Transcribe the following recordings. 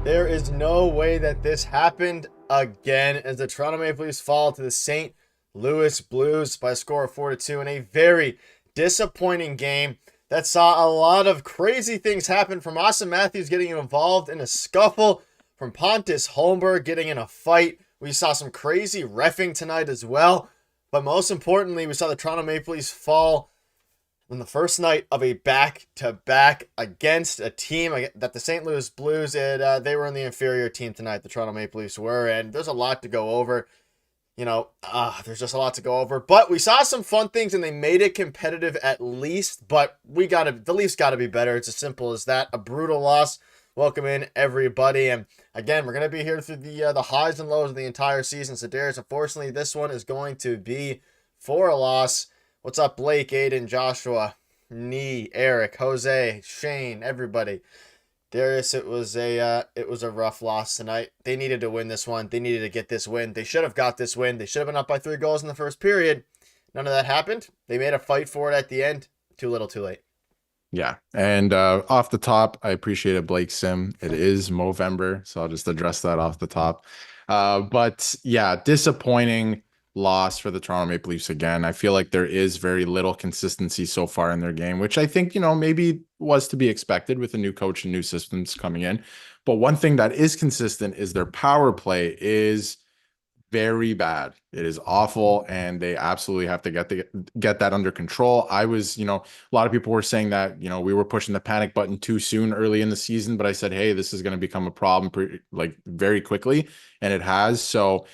There is no way that this happened again as the Toronto Maple Leafs fall to the St. Louis Blues by a score of 4-2 in a very disappointing game that saw a lot of crazy things happen, from Austin Matthews getting involved in a scuffle, from Pontus Holmberg getting in a fight. We saw some crazy reffing tonight as well. But most importantly, we saw the Toronto Maple Leafs fall on the first night of a back-to-back against a team that the St. Louis Blues, they were in the inferior team tonight, the Toronto Maple Leafs were, and there's a lot to go over. There's just a lot to go over. But we saw some fun things, and they made it competitive at least, but the Leafs got to be better. It's as simple as that. A brutal loss. Welcome in, everybody. And again, we're going to be here through the highs and lows of the entire season. So, Darius, unfortunately, this one is going to be for a loss. What's up, Blake, Aiden, Joshua, Nee, Eric, Jose, Shane, everybody? Darius, it was a rough loss tonight. They needed to win this one. They needed to get this win. They should have got this win. They should have been up by 3 goals in the first period. None of that happened. They made a fight for it at the end. Too little, too late. Yeah. And off the top, I appreciated Blake Sim. It is Movember, so I'll just address that off the top. But yeah, disappointing loss for the Toronto Maple Leafs again. I feel like there is very little consistency so far in their game, which I think, maybe was to be expected with a new coach and new systems coming in. But one thing that is consistent is their power play is very bad. It is awful, and they absolutely have to get that under control. I was, a lot of people were saying that, we were pushing the panic button too soon early in the season, but I said, hey, this is going to become a problem very quickly, and it has. So,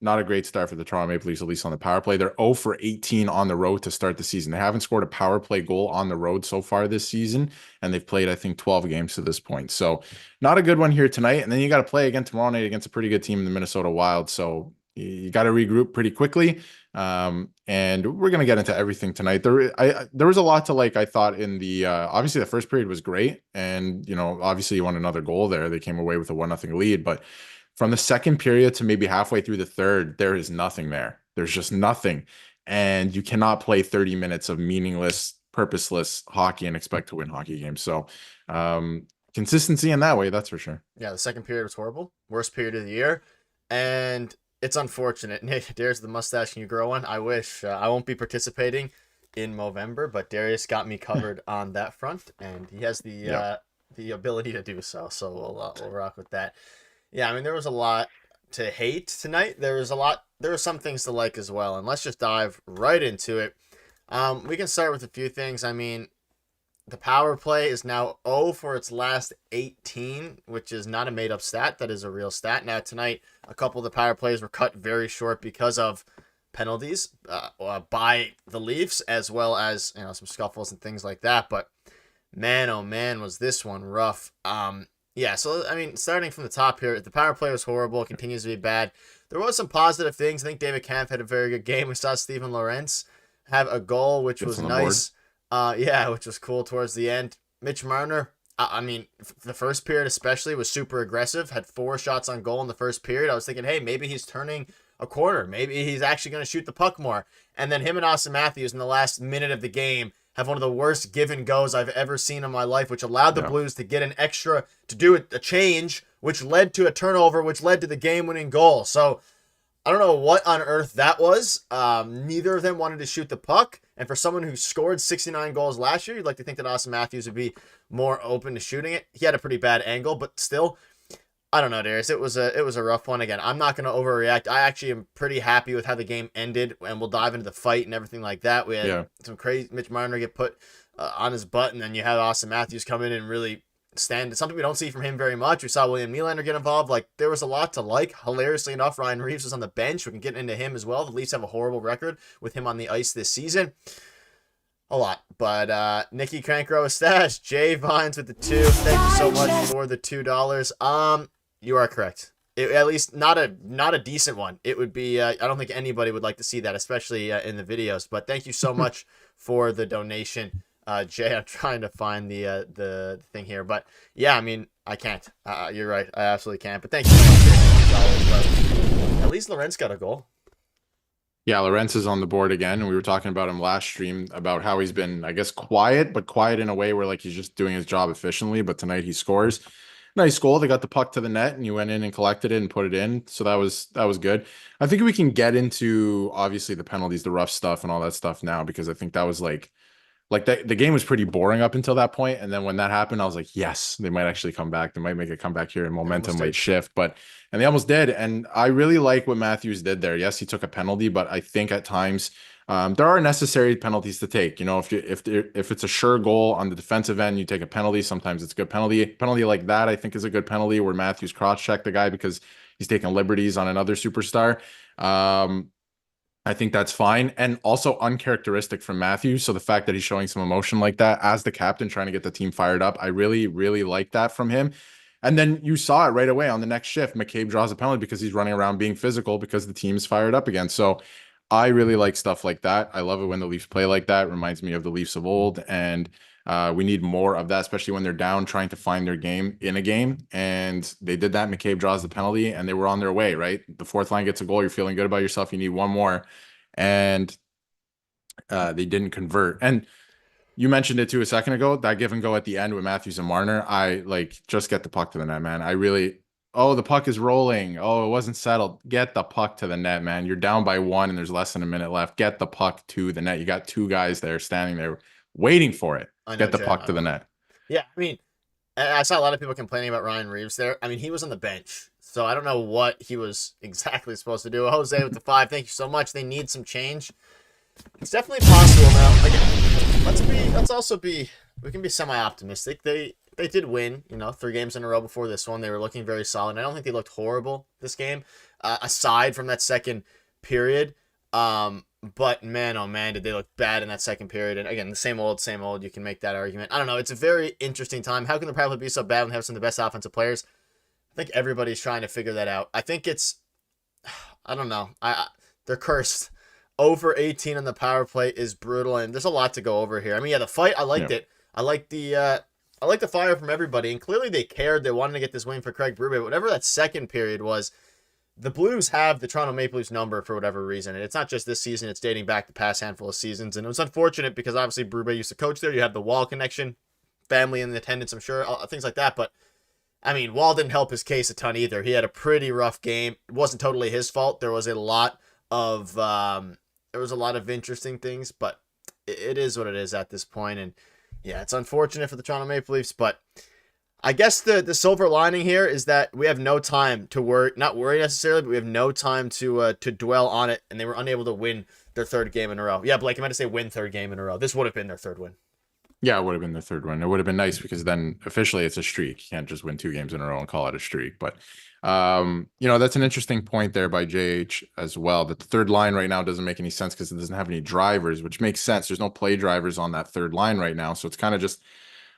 not a great start for the Toronto Maple Leafs, at least on the power play. They're 0 for 18 on the road to start the season. They haven't scored a power play goal on the road so far this season, and they've played, I think, 12 games to this point. So not a good one here tonight. And then you got to play again tomorrow night against a pretty good team in the Minnesota Wild. So you got to regroup pretty quickly. And we're going to get into everything tonight. There was a lot to like, I thought, in the obviously the first period was great. And, obviously you won another goal there. They came away with a 1-0 lead, but from the second period to maybe halfway through the third, there is nothing there. There's just nothing. And you cannot play 30 minutes of meaningless, purposeless hockey and expect to win hockey games. So consistency in that way, that's for sure. Yeah, the second period was horrible. Worst period of the year. And it's unfortunate. Nick, Darius, the mustache, can you grow one? I wish. I won't be participating in Movember, but Darius got me covered on that front, and he has the ability to do so. So we'll rock with that. Yeah, I mean, there was a lot to hate tonight. There were some things to like as well. And let's just dive right into it. We can start with a few things. I mean, the power play is now 0 for its last 18, which is not a made-up stat. That is a real stat. Now, tonight, a couple of the power plays were cut very short because of penalties by the Leafs, as well as, some scuffles and things like that. But, man, oh man, was this one rough. Yeah, so, I mean, starting from the top here, the power play was horrible. It continues to be bad. There was some positive things. I think David Kampf had a very good game. We saw Steven Lorentz have a goal, which was nice. Which was cool towards the end. Mitch Marner, I mean, the first period especially was super aggressive. Had 4 shots on goal in the first period. I was thinking, hey, maybe he's turning a corner. Maybe he's actually going to shoot the puck more. And then him and Austin Matthews in the last minute of the game have one of the worst give and goes I've ever seen in my life, which allowed the Blues to get an extra, to do a change, which led to a turnover, which led to the game-winning goal. So I don't know what on earth that was. Neither of them wanted to shoot the puck. And for someone who scored 69 goals last year, you'd like to think that Austin Matthews would be more open to shooting it. He had a pretty bad angle, but still, I don't know, Darius. It was a rough one. Again, I'm not going to overreact. I actually am pretty happy with how the game ended, and we'll dive into the fight and everything like that. We had some crazy Mitch Marner get put on his butt, and then you have Austin Matthews come in and really stand. Something we don't see from him very much. We saw William Nylander get involved. Like, there was a lot to like. Hilariously enough, Ryan Reeves was on the bench. We can get into him as well. The Leafs have a horrible record with him on the ice this season. A lot. But Nikki Crankrow Stash, Jay Vines with the 2. Thank you so much for the $2. You are correct. At least not a decent one. It would be. I don't think anybody would like to see that, especially in the videos. But thank you so much for the donation, Jay. I'm trying to find the thing here, but yeah, I mean, I can't. You're right. I absolutely can't. But thank you so much, Jay. But at least Lorentz got a goal. Yeah, Lawrence is on the board again, and we were talking about him last stream about how he's been, I guess, quiet, but quiet in a way where like he's just doing his job efficiently. But tonight he scores. Nice goal. They got the puck to the net, and you went in and collected it and put it in. So that was good. I think we can get into obviously the penalties, the rough stuff, and all that stuff now because I think that was like that the game was pretty boring up until that point, and then when that happened I was like, yes, they might actually come back, they might make a comeback here and They momentum almost might did. shift, but and they almost did. And I really like what Matthews did there. Yes, he took a penalty, but I think at times there are necessary penalties to take. If it's a sure goal on the defensive end, you take a penalty. Sometimes it's a good penalty like that. I think is a good penalty where Matthews cross-checked the guy because he's taking liberties on another superstar. I think that's fine and also uncharacteristic from Matthews. So the fact that he's showing some emotion like that as the captain, trying to get the team fired up, I really, really like that from him. And then you saw it right away on the next shift. McCabe draws a penalty because he's running around being physical because the team's fired up again. So I really like stuff like that. I love it when the Leafs play like that. It reminds me of the Leafs of old. And we need more of that, especially when they're down trying to find their game in a game. And they did that. McCabe draws the penalty and they were on their way, right? The fourth line gets a goal. You're feeling good about yourself. You need one more. And they didn't convert. And you mentioned it too a second ago, that give and go at the end with Matthews and Marner. I like just get the puck to the net, man. I really, oh, the puck is rolling. Oh, it wasn't settled. Get the puck to the net, man. You're down by one and there's less than a minute left. Get the puck to the net. You got two guys there standing there waiting for it. I know, Get the Jay. puck to the net. Yeah, I mean, I saw a lot of people complaining about Ryan Reeves there. I mean, he was on the bench, so I don't know what he was exactly supposed to do. Jose with the 5. Thank you so much. They need some change. It's definitely possible now. Again, let's also be. We can be semi-optimistic. They did win. 3 games in a row before this one. They were looking very solid. I don't think they looked horrible this game, aside from that second period. But man, oh man, did they look bad in that second period. And again, the same old, same old. You can make that argument. I don't know. It's a very interesting time. How can the Private be so bad when they have some of the best offensive players? I think everybody's trying to figure that out. I think it's, I don't know. They're cursed. Over 18 on the power play is brutal, and there's a lot to go over here. I mean, yeah, the fight, I liked Yeah. it. I like the fire from everybody, and clearly they cared. They wanted to get this win for Craig Berube. But whatever that second period was, the Blues have the Toronto Maple Leafs number for whatever reason. And it's not just this season, it's dating back the past handful of seasons. And it was unfortunate because obviously Berube used to coach there. You have the Wall connection, family in the attendance, I'm sure, things like that. But I mean, Wall didn't help his case a ton either. He had a pretty rough game. It wasn't totally his fault. There was a lot of interesting things, but it is what it is at this point. And yeah, it's unfortunate for the Toronto Maple Leafs, but I guess the silver lining here is that we have no time to worry, not worry necessarily, but we have no time to dwell on it, and they were unable to win their third game in a row. Yeah, Blake, I meant to say win third game in a row. This would have been their third win. Yeah, it would have been the third one. It would have been nice because then officially it's a streak. You can't just win 2 games in a row and call it a streak. But that's an interesting point there by JH as well. That the third line right now doesn't make any sense because it doesn't have any drivers, which makes sense. There's no play drivers on that third line right now. So it's kind of just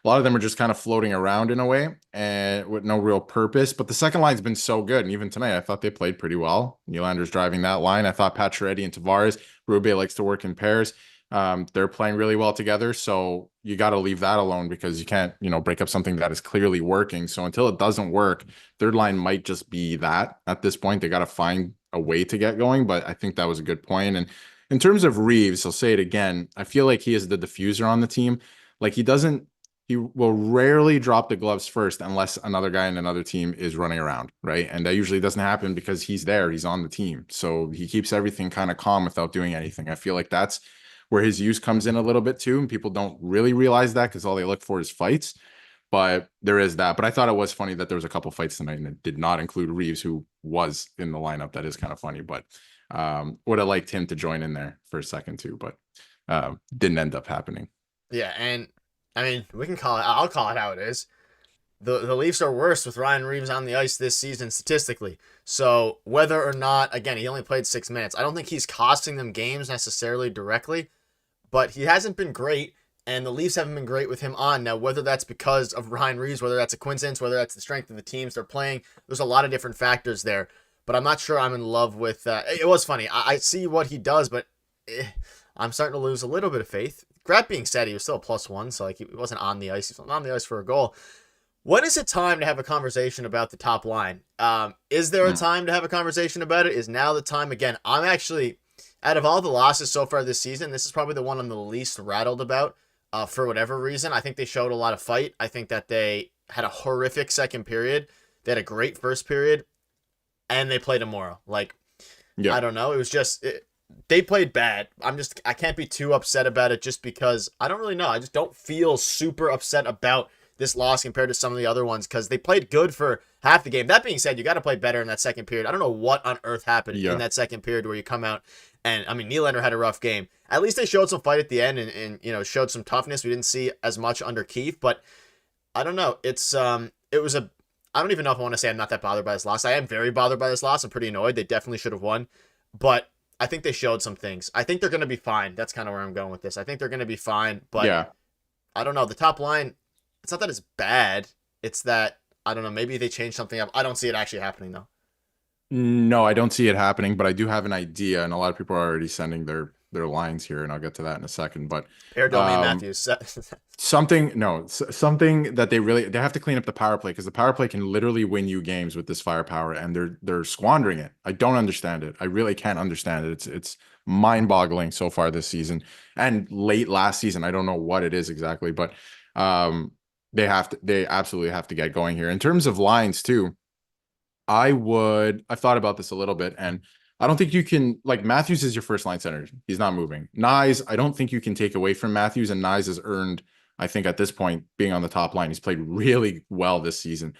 a lot of them are just kind of floating around in a way and with no real purpose. But the second line's been so good. And even tonight, I thought they played pretty well. Nylander's driving that line. I thought Pacioretty and Tavares, Berube likes to work in pairs. They're playing really well together. So you got to leave that alone because you can't, break up something that is clearly working. So until it doesn't work, third line might just be that at this point. They got to find a way to get going. But I think that was a good point. And in terms of Reeves, I'll say it again. I feel like he is the diffuser on the team. Like he will rarely drop the gloves first unless another guy in another team is running around, right? And that usually doesn't happen because he's there, he's on the team. So he keeps everything kind of calm without doing anything. I feel like that's where his use comes in a little bit too. And people don't really realize that because all they look for is fights. But there is that. But I thought it was funny that there was a couple fights tonight and it did not include Reeves, who was in the lineup. That is kind of funny. But would have liked him to join in there for a second too, but didn't end up happening. Yeah, and I mean, I'll call it how it is. The Leafs are worse with Ryan Reeves on the ice this season statistically. So whether or not, again, he only played 6 minutes, I don't think he's costing them games necessarily directly, but he hasn't been great, and the Leafs haven't been great with him on. Now, whether that's because of Ryan Reeves, whether that's a coincidence, whether that's the strength of the teams they're playing, there's a lot of different factors there. But I'm not sure I'm in love with. It was funny. I see what he does, but I'm starting to lose a little bit of faith. That being said, he was still a +1, so like he wasn't on the ice. He was on the ice for a goal. When is it time to have a conversation about the top line? Is there a time to have a conversation about it? Is now the time? Again, I'm actually out of all the losses so far this season, this is probably the one I'm the least rattled about. For whatever reason, I think they showed a lot of fight. I think that they had a horrific second period. They had a great first period, and they played immoral. Like, Yeah. I don't know. It was they played bad. I can't be too upset about it just because I don't really know. I just don't feel super upset about this loss compared to some of the other ones because they played good for half the game. That being said, you got to play better in that second period. I don't know what on earth happened in Yeah. that second period where you come out and, I mean, Nylander had a rough game. At least they showed some fight at the end and showed some toughness. We didn't see as much under Keefe, but I don't know. It was a, I don't even know if I want to say I'm not that bothered by this loss. I am very bothered by this loss. I'm pretty annoyed. They definitely should have won, but I think they showed some things. I think they're going to be fine. That's kind of where I'm going with this. I think they're going to be fine, but Yeah. I don't know. The top line, it's not that it's bad. It's that, I don't know, maybe they changed something up. I don't see it actually happening, though. No, I don't see it happening, but I do have an idea, and a lot of people are already sending their lines here, and I'll get to that in a second. But Pair Domi and um, Matthews. something that they have to clean up the power play because the power play can literally win you games with this firepower, and they're squandering it. I don't understand it. I really can't understand it. It's mind-boggling so far this season and late last season. I don't know what it is exactly, but um, they absolutely have to get going here in terms of lines too. I've thought about this a little bit, and I don't think you can, like, Matthews is your first line center. He's not moving. Nyes, I don't think you can take away from Matthews, and Nyes has earned, I think at this point, being on the top line. He's played really well this season.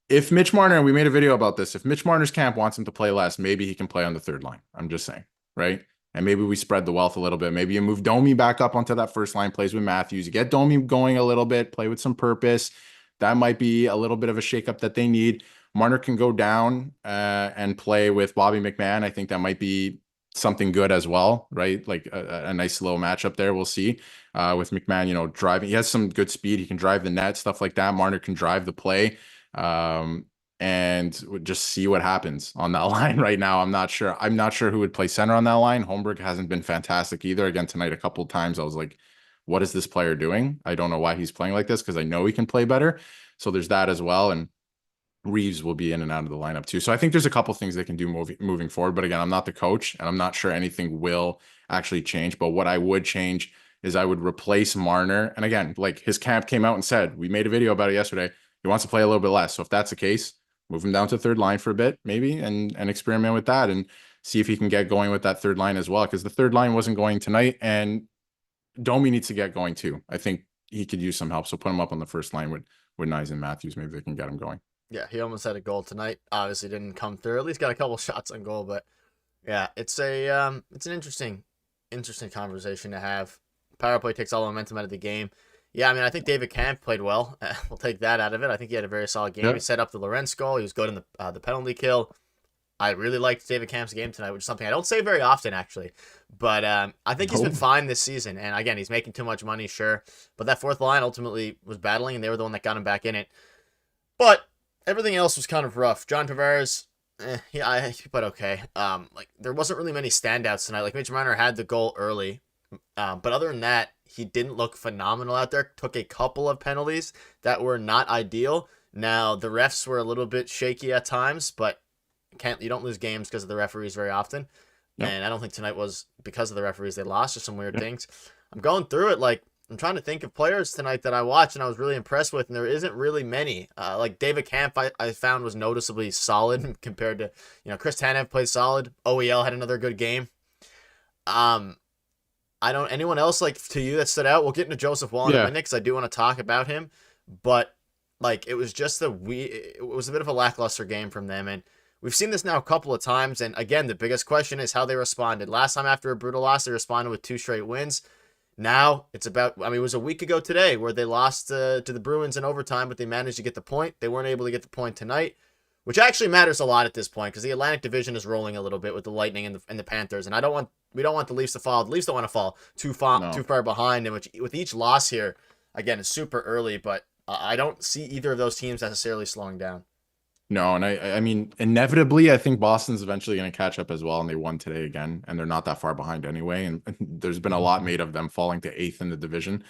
If Mitch Marner, and we made a video about this, if Mitch Marner's camp wants him to play less, maybe he can play on the third line. I'm just saying, right? And maybe we spread the wealth a little bit. Maybe you move Domi back up onto that first line, plays with Matthews. You get Domi going a little bit, play with some purpose. That might be a little bit of a shakeup that they need. Marner can go down and play with Bobby McMahon. I think that might be something good as well, right? Like a nice little matchup there. We'll see with McMahon, driving. He has some good speed. He can drive the net, stuff like that. Marner can drive the play. And just see what happens on that line right now. I'm not sure. I'm not sure who would play center on that line. Holmberg hasn't been fantastic either. Again, tonight, a couple of times I was like, what is this player doing? I don't know why he's playing like this because I know he can play better. So there's that as well. And Reeves will be in and out of the lineup too. So I think there's a couple things they can do moving forward. But again, I'm not the coach and I'm not sure anything will actually change. But what I would change is I would replace Marner. And again, like his camp came out and said, we made a video about it yesterday. He wants to play a little bit less. So if that's the case, move him down to third line for a bit, maybe, and experiment with that and see if he can get going with that third line as well. Because the third line wasn't going tonight. And Domi needs to get going too. I think he could use some help. So put him up on the first line with Nyes and Matthews. Maybe they can get him going. Yeah, he almost had a goal tonight. Obviously didn't come through. At least got a couple shots on goal, but yeah, it's an interesting conversation to have. Power play takes all the momentum out of the game. Yeah, I mean, I think David Kampf played well. We'll take that out of it. I think he had a very solid game. Yeah. He set up the Lorenz goal. He was good in the penalty kill. I really liked David Kampf's game tonight, which is something I don't say very often, actually. But I think he's been fine this season. And again, he's making too much money, sure. But that fourth line ultimately was battling, and they were the one that got him back in it. But everything else was kind of rough. John Tavares, but okay. Like there wasn't really many standouts tonight. Like Mitch Marner had the goal early, but other than that, he didn't look phenomenal out there. Took a couple of penalties that were not ideal. Now the refs were a little bit shaky at times, but you don't lose games because of the referees very often. Yep. And I don't think tonight was because of the referees they lost. Just some weird things. I'm going through it like. I'm trying to think of players tonight that I watched and I was really impressed with, and there isn't really many. Like David Kampf, I found was noticeably solid compared to, Chris Tanev played solid. OEL had another good game. Anyone else like to you that stood out? We'll get into Joseph Wall in a minute because I do want to talk about him, but like it was just it was a bit of a lackluster game from them, and we've seen this now a couple of times. And again, the biggest question is how they responded. Last time after a brutal loss, they responded with 2 straight wins. Now it's about, it was a week ago today where they lost to the Bruins in overtime, but they managed to get the point. They weren't able to get the point tonight, which actually matters a lot at this point because the Atlantic Division is rolling a little bit with the Lightning and the Panthers, and we don't want the Leafs to fall. The Leafs don't want to fall too far behind, and with each loss here, again, it's super early, but I don't see either of those teams necessarily slowing down. No, and I mean, inevitably, I think Boston's eventually going to catch up as well, and they won today again, and they're not that far behind anyway. And there's been a lot made of them falling to 8th in the division.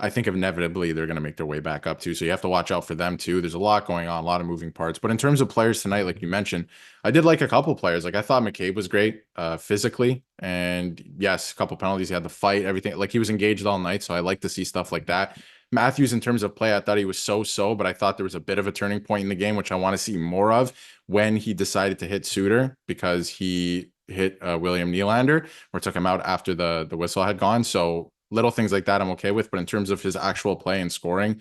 I think inevitably they're going to make their way back up too. So you have to watch out for them too. There's a lot going on, a lot of moving parts. But in terms of players tonight, like you mentioned, I did like a couple players. Like I thought McCabe was great physically. And yes, a couple penalties. He had the fight, everything. Like he was engaged all night. So I like to see stuff like that. Matthews, in terms of play, I thought he was so, but I thought there was a bit of a turning point in the game, which I want to see more of when he decided to hit Suter because he hit William Nylander or took him out after the whistle had gone. So little things like that I'm okay with. But in terms of his actual play and scoring,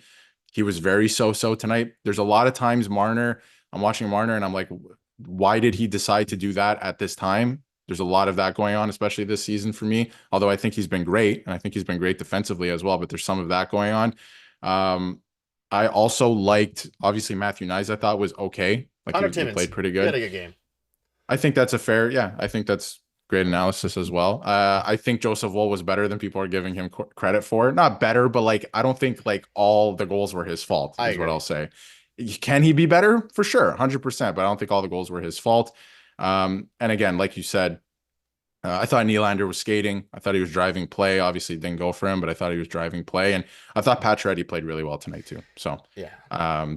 he was very so tonight. There's a lot of times Marner, I'm watching Marner and I'm like, why did he decide to do that at this time? There's a lot of that going on, especially this season for me. Although I think he's been great, and I think he's been great defensively as well. But there's some of that going on. I also liked, obviously, Matthew Nyes. I thought was okay. Like Connor he Timmins, played pretty he had good. a good game. I think that's a fair, yeah. I think that's great analysis as well. I think Joseph Woll was better than people are giving him credit for. Not better, but like I don't think like all the goals were his fault. I Is what agree. I'll say. Can he be better? For sure, 100%. But I don't think all the goals were his fault. And again, like you said, I thought Nylander was skating. I thought he was driving play. Obviously, it didn't go for him, but I thought he was driving play. And I thought Pacioretty played really well tonight too. So Yeah.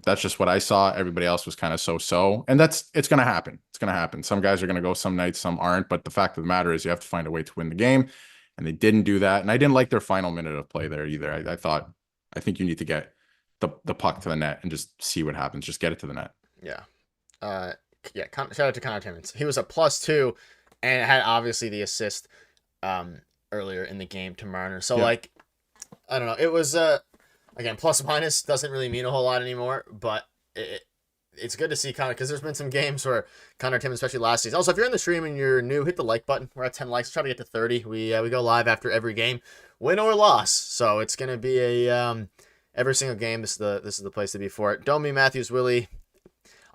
that's just what I saw. Everybody else was kind of so. And it's going to happen. It's going to happen. Some guys are going to go some nights, some aren't. But the fact of the matter is you have to find a way to win the game. And they didn't do that. And I didn't like their final minute of play there either. I think you need to get the puck to the net and just see what happens. Just get it to the net. Yeah. Uh, yeah. Shout out to Connor Timmins. He was a +2, and had obviously the assist earlier in the game to Marner. So Yeah. like, I don't know. It was again, plus minus doesn't really mean a whole lot anymore, but it's good to see Connor, because there's been some games where Connor Timmins, especially last season. Also, if you're in the stream and you're new, hit the like button. We're at 10 likes. Try to get to 30. We go live after every game, win or loss. So it's gonna be a every single game. This is the place to be for it. Domi, Matthews, Willie.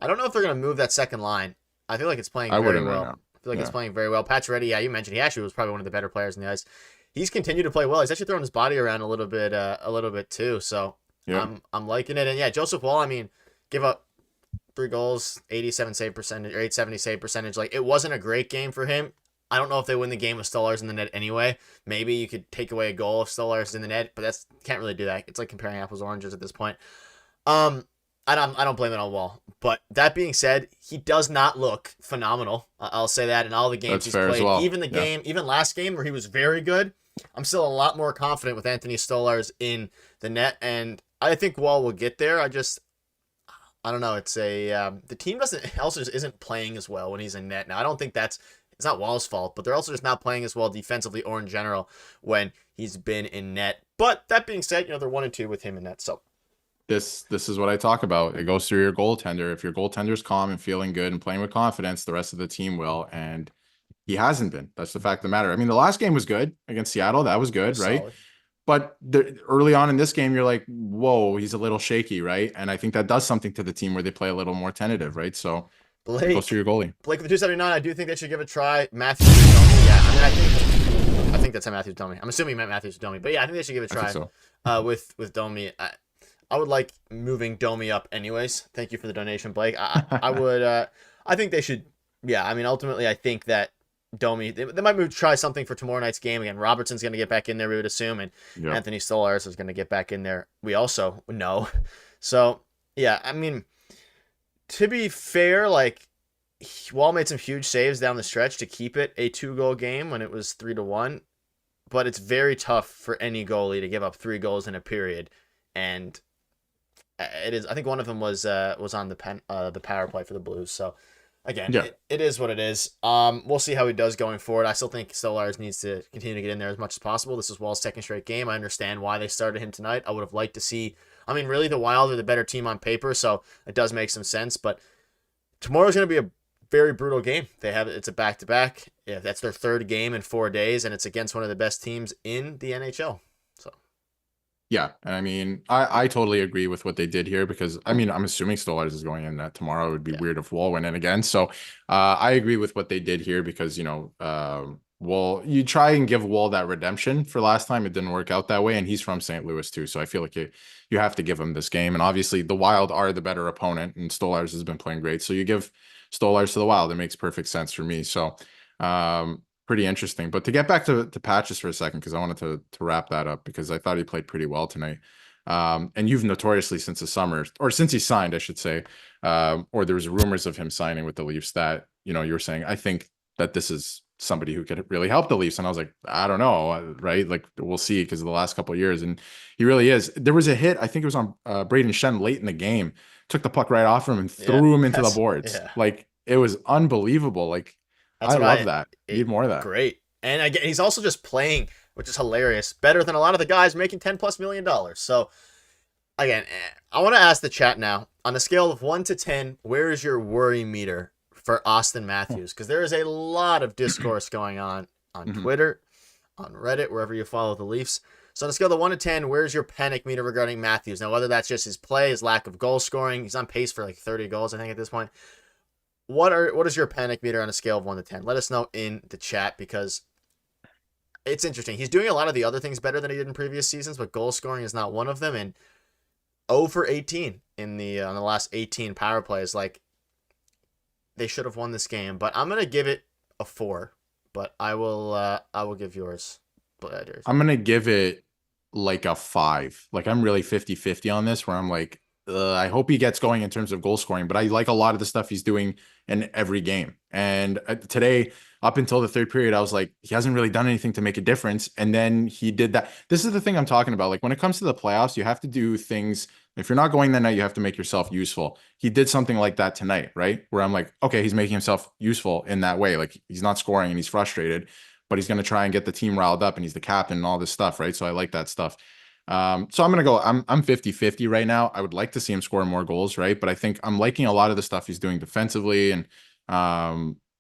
I don't know if they're gonna move that second line. I feel like it's playing I very wouldn't well. right now. I feel like Yeah. it's playing very well. Pacioretty, yeah, you mentioned he actually was probably one of the better players in the ice. He's continued to play well. He's actually throwing his body around a little bit too. So Yeah. I'm liking it. And yeah, Joseph Woll, I mean, give up 3 goals, 87 save percentage, or 870 save percentage. Like, it wasn't a great game for him. I don't know if they win the game with Stolarz in the net anyway. Maybe you could take away a goal if Stolarz is in the net, but that's can't really do that. It's like comparing apples to oranges at this point. I don't blame it on Wall. But that being said, he does not look phenomenal. I'll say that in all the games That's he's fair as played. well. Even the Yeah. game, even last game where he was very good, I'm still a lot more confident with Anthony Stolarz in the net, and I think Wall will get there. I don't know. It's the team doesn't also just isn't playing as well when he's in net. Now I don't think it's not Wall's fault, but they're also just not playing as well defensively or in general when he's been in net. But that being said, they're 1-2 with him in net. So This is what I talk about. It goes through your goaltender. If your goaltender's calm and feeling good and playing with confidence, the rest of the team will. And he hasn't been. That's the fact of the matter. I mean, the last game was good against Seattle. That was good, right? solid. But early on in this game, you're like, whoa, he's a little shaky, right? And I think that does something to the team where they play a little more tentative, right? So it goes through your goalie. Blake with the 279. I do think they should give it a try. Matthews Domi. Yeah, I mean, I think that's how Matthews Domi. I'm assuming he meant Matthews Domi, but yeah, I think they should give it a I try. think so. With Domi. I would like moving Domi up anyways. Thank you for the donation, Blake. I would I think they should. Yeah, I mean, ultimately I think that Domi, they might try something for tomorrow night's game again. Robertson's going to get back in there, we would assume, and Yep. Anthony Stolarz is going to get back in there. We also know. So yeah, I mean, to be fair, like, Wall made some huge saves down the stretch to keep it a 2-goal game when it was 3-1, but it's very tough for any goalie to give up 3 goals in a period, and it is. I think one of them was on the power play for the Blues. So again, Yeah. it is what it is. We'll see how he does going forward. I still think Stolarz needs to continue to get in there as much as possible. This is Wall's second straight game. I understand why they started him tonight. I would have liked to see. I mean, really, the Wild are the better team on paper, so it does make some sense. But tomorrow's going to be a very brutal game. It's a back-to-back. Yeah, that's their 3rd game in 4 days, and it's against one of the best teams in the NHL. So Yeah, and I mean, I totally agree with what they did here because I mean, I'm assuming Stolarz is going in that tomorrow. It would be weird if Wall went in again. So I agree with what they did here because Wall, you try and give Wall that redemption for last time. It didn't work out that way, and he's from St. Louis too. So I feel like you have to give him this game. And obviously, the Wild are the better opponent, and Stolarz has been playing great. So you give Stolarz to the Wild. It makes perfect sense for me. So pretty interesting. But to get back to Patches for a second, because I wanted to wrap that up because I thought he played pretty well tonight. And you've notoriously since the summer, or since he signed, I should say, or there was rumors of him signing with the Leafs that, you know, you were saying, I think that this is somebody who could really help the Leafs. And I was like, I don't know, right? Like we'll see because of the last couple of years. And he really is. There was a hit, I think it was on Braden Shen late in the game, took the puck right off him and Yeah, threw him into the that's boards. yeah. Like it was unbelievable. Like That's I what love that. it, Need more of that. great. And again, he's also just playing, which is hilarious, better than a lot of the guys making $10+ million. So again, I want to ask the chat now on a scale of 1 to 10, where is your worry meter for Austin Matthews? Because there is a lot of discourse going on Mhm. Twitter, on Reddit, wherever you follow the Leafs. So on a scale of 1 to 10, where's your panic meter regarding Matthews? Now, whether that's just his play, his lack of goal scoring, he's on pace for like 30 goals, I think, at this point. What is your panic meter on a scale of 1 to 10? Let us know in the chat because it's interesting. He's doing a lot of the other things better than he did in previous seasons, but goal scoring is not one of them. And 0 for 18 in the on the last 18 power plays. Like they should have won this game, but I'm gonna give it a 4. But I will give yours. Darius. I'm gonna give it like a 5. Like I'm really 50-50 on this, where I'm like, I hope he gets going in terms of goal scoring, but I like a lot of the stuff he's doing in every game. And today, up until the third period, I was like, he hasn't really done anything to make a difference. And then he did that. This is the thing I'm talking about. Like when it comes to the playoffs, you have to do things. If you're not going that night, you have to make yourself useful. He did something like that tonight, right? Where I'm like, okay, he's making himself useful in that way. Like he's not scoring and he's frustrated, but he's going to try and get the team riled up and he's the captain and all this stuff, right? So I like that stuff. So I'm gonna go. I'm 50-50 right now. I would like to see him score more goals, right? But I think I'm liking a lot of the stuff he's doing defensively, and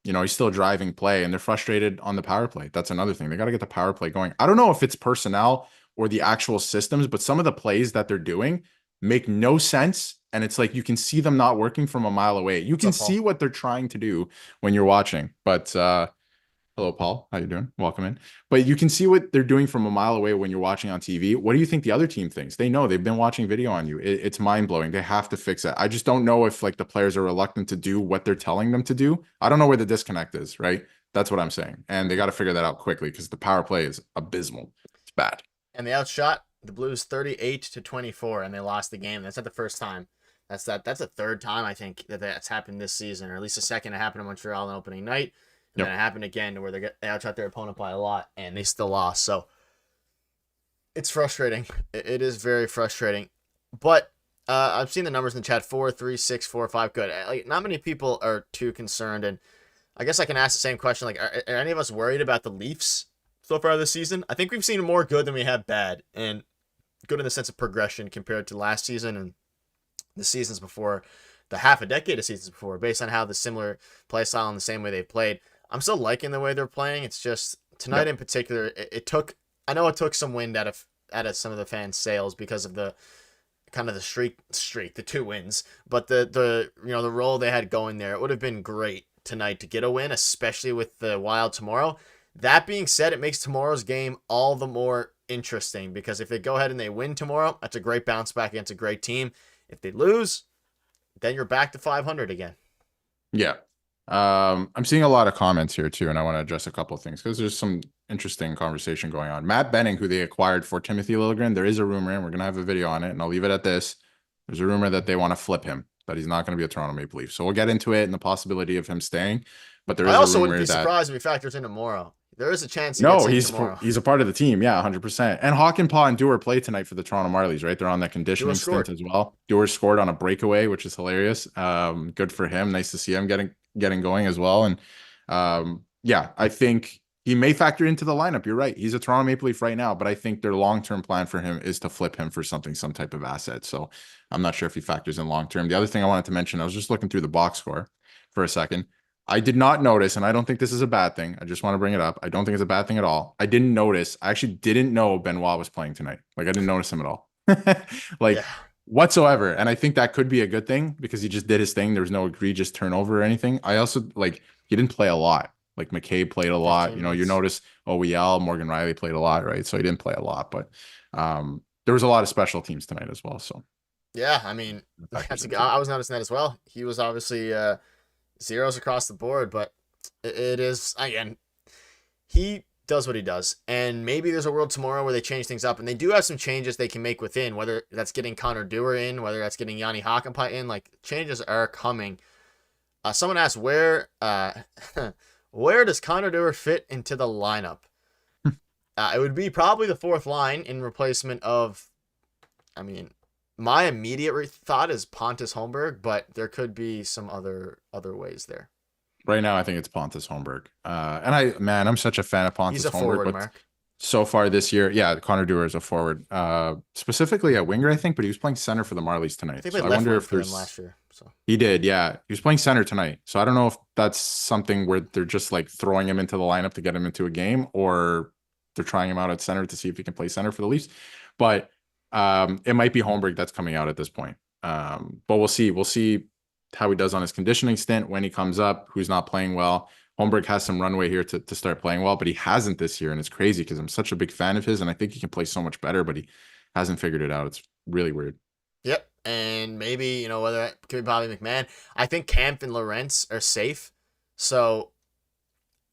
you know, he's still driving play, and they're frustrated on the power play. That's another thing. They got to get the power play going. I don't know if it's personnel or the actual systems, but some of the plays that they're doing make no sense, and it's like you can see them not working from a mile away. You What's can up, see Paul? what they're trying to do when you're watching, but hello, Paul. How you doing? Welcome in. But you can see what they're doing from a mile away when you're watching on TV. What do you think the other team thinks? They know they've been watching video on you. It's mind blowing. They have to fix it. I just don't know if like the players are reluctant to do what they're telling them to do. I don't know where the disconnect is, right? That's what I'm saying. And they got to figure that out quickly because the power play is abysmal. It's bad. And they outshot the Blues 38-24, and they lost the game. That's not the first time. That's the third time I think that's happened this season, or at least the second it happened in Montreal on opening night. And Yep. then it happened again where they outshot their opponent by a lot and they still lost. So it's frustrating. It is very frustrating. But I've seen the numbers in the chat: 4, 3, 6, 4, 5. Good. Like not many people are too concerned. And I guess I can ask the same question. Like, are any of us worried about the Leafs so far this season? I think we've seen more good than we have bad, and good in the sense of progression compared to last season and the seasons before, the half a decade of seasons before, based on how the similar play style and the same way they played. I'm still liking the way they're playing. It's just tonight Yep. in particular, it took. I know it took some wind out of some of the fans' sails because of the kind of the streak, the 2 wins, but the role they had going there. It would have been great tonight to get a win, especially with the Wild tomorrow. That being said, it makes tomorrow's game all the more interesting because if they go ahead and they win tomorrow, that's a great bounce back against a great team. If they lose, then you're back to 500 again. Yeah. I'm seeing a lot of comments here too, and I want to address a couple of things because there's some interesting conversation going on. Matt Benning, who they acquired for Timothy Liljegren, there is a rumor, and we're gonna have a video on it, and I'll leave it at this. There's a rumor that they want to flip him, that he's not going to be a Toronto Maple Leaf. So we'll get into it and the possibility of him staying. But there I is a also wouldn't rumor be that surprised if he factors in tomorrow. There is a chance he no, gets in tomorrow. he's a part of the team. Yeah, 100%. And Hakanpää and Dewar play tonight for the Toronto Marlies, right? They're on that Dewar conditioning stint scored. as well. Dewar scored on a breakaway, which is hilarious. Good for him. Nice to see him getting going as well. And yeah, I think he may factor into the lineup. You're right. He's a Toronto Maple Leaf right now, but I think their long-term plan for him is to flip him for something, some type of asset. So I'm not sure if he factors in long-term. The other thing I wanted to mention, I was just looking through the box score for a second. I did not notice, and I don't think this is a bad thing. I just want to bring it up. I don't think it's a bad thing at all. I didn't notice. I actually didn't know Benoit was playing tonight. Like I didn't notice him at all. Yeah. Like whatsoever. And I think that could be a good thing because he just did his thing. There was no egregious turnover or anything. I also like he didn't play a lot. Like McCabe played a lot. 15 You know, you minutes. notice OEL, Morgan Riley played a lot, right? So he didn't play a lot, but there was a lot of special teams tonight as well. So Yeah, I mean, I was noticing that as well. He was obviously zeros across the board, but it is again. he does what he does. And maybe there's a world tomorrow where they change things up. And they do have some changes they can make within, whether that's getting Connor Dewar in, whether that's getting Yanni Hakanpää in. Like, changes are coming. Someone asked where where does Connor Dewar fit into the lineup? It would be probably the fourth line in replacement of, I mean, my immediate thought is Pontus Holmberg, but there could be some other ways there. Right now, I think it's Pontus Holmberg. And I'm such a fan of Pontus He's a Holmberg. forward, Mark. So far this year, yeah, Connor Dewar is a forward. Specifically a winger, I think, but he was playing center for the Marlies tonight. I wonder if there's last year. So he did, yeah. He was playing center tonight. So I don't know if that's something where they're just like throwing him into the lineup to get him into a game, or they're trying him out at center to see if he can play center for the Leafs. But it might be Holmberg that's coming out at this point. But we'll see. We'll see how he does on his conditioning stint when he comes up, who's not playing well. Holmberg has some runway here to start playing well, but he hasn't this year. And it's crazy because I'm such a big fan of his and I think he can play so much better, but he hasn't figured it out. It's really weird. Yep. And maybe, whether that could be Bobby McMahon. I think Camp and Lorentz are safe. So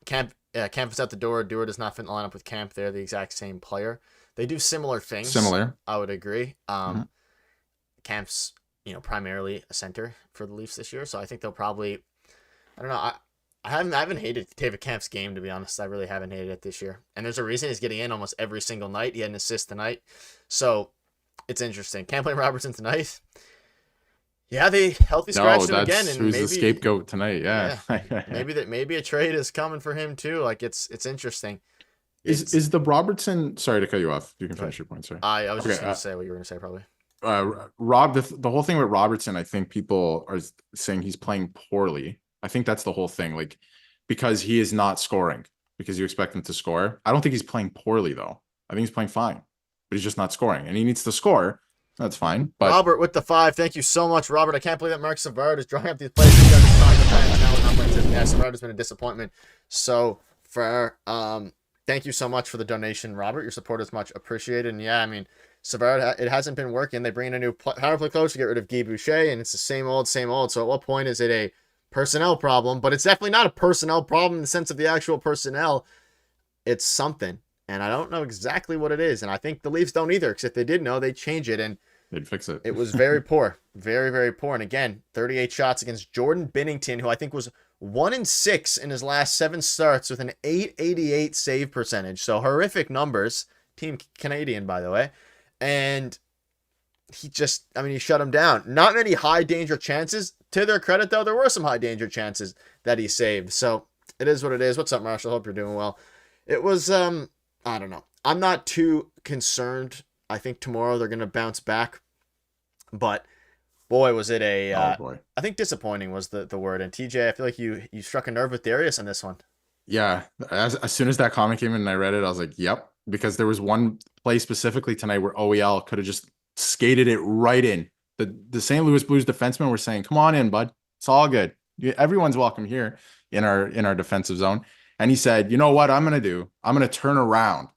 Camp is out the door. Dewar does not fit in the lineup with Camp. They're the exact same player. They do similar things. Similar. I would agree. Camp's, primarily a center for the Leafs this year. So I think they'll probably, I don't know. I haven't hated David Camp's game, to be honest. I really haven't hated it this year. And there's a reason he's getting in almost every single night. He had an assist tonight. So it's interesting. Can't play Robertson tonight. Yeah, they healthy scratched him again. And who's maybe the scapegoat tonight. Yeah. maybe a trade is coming for him too. Like it's interesting. Is the Robertson, sorry to cut you off. You can finish your point. Sorry. I was just going to say what you were going to say probably. The whole thing with Robertson, I think people are saying he's playing poorly. I think that's the whole thing, like, because he is not scoring, because you expect him to score. I don't think he's playing poorly, though. I think he's playing fine, but he's just not scoring, and he needs to score. That's fine. But Robert with the 5. Thank you so much, Robert. I can't believe that Mark Savard is drawing up these plays. Savard has been a disappointment. So thank you so much for the donation, Robert. Your support is much appreciated. And yeah, I mean, Savard, it hasn't been working. They bring in a new power play coach to get rid of Guy Boucher, and it's the same old. So at what point is it a personnel problem? But it's definitely not a personnel problem in the sense of the actual personnel. It's something, and I don't know exactly what it is. And I think the Leafs don't either, because if they did know, they'd change it, and they'd fix it. It was very poor, very, very poor. And again, 38 shots against Jordan Binnington, who I think was 1-6 in his last 7 starts with an .888 save percentage. So horrific numbers. Team Canadian, by the way. And he shut him down. Not many high danger chances. To their credit, though, there were some high danger chances that he saved. So it is what it is. What's up, Marshall? Hope you're doing well. It was, I don't know. I'm not too concerned. I think tomorrow they're going to bounce back. But boy, was it I think disappointing was the word. And TJ, I feel like you struck a nerve with Darius on this one. Yeah. As soon as that comment came in and I read it, I was like, yep. Because there was one play specifically tonight where OEL could have just skated it right in. The St. Louis Blues defensemen were saying, come on in, bud. It's all good. Everyone's welcome here in our defensive zone. And he said, you know what I'm going to do? I'm going to turn around,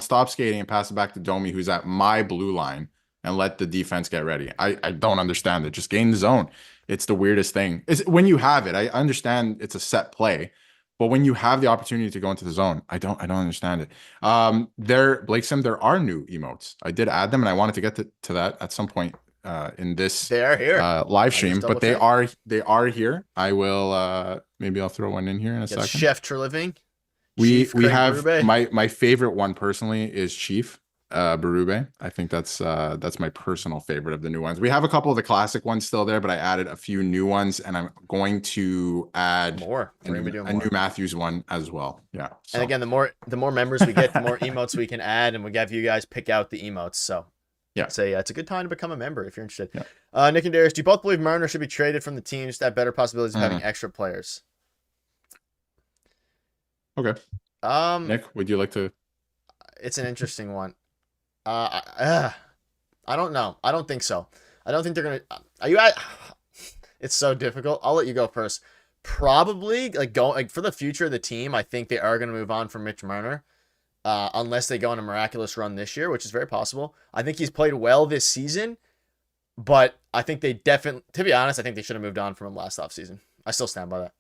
stop skating, and pass it back to Domi, who's at my blue line, and let the defense get ready. I don't understand it. Just gain the zone. It's the weirdest thing. When you have it, I understand it's a set play. But when you have the opportunity to go into the zone, I don't understand it. Blake Sim, there are new emotes. I did add them, and I wanted to get to that at some point in this they are here. Live stream. But they are here. I will maybe I'll throw one in here in a second. Chef Treliving. We have Berube. my favorite one personally is Chief Berube. I think that's my personal favorite of the new ones. We have a couple of the classic ones still there, but I added a few new ones, and I'm going to add more. A new Matthews one as well. Yeah. So. And again, the more members we get, the more emotes we can add, and we have you guys pick out the emotes. So yeah, it's a good time to become a member if you're interested. Yeah. Nick and Darius, do you both believe Marner should be traded from the team just to have better possibilities of having extra players? Okay. Nick, would you like to? It's an interesting one. I don't know. I don't think so. I don't think they're gonna. Are you at? It's so difficult. I'll let you go first. Probably for the future of the team. I think they are gonna move on from Mitch Marner, unless they go on a miraculous run this year, which is very possible. I think he's played well this season, but I think they definitely. To be honest, I think they should have moved on from him last offseason. I still stand by that.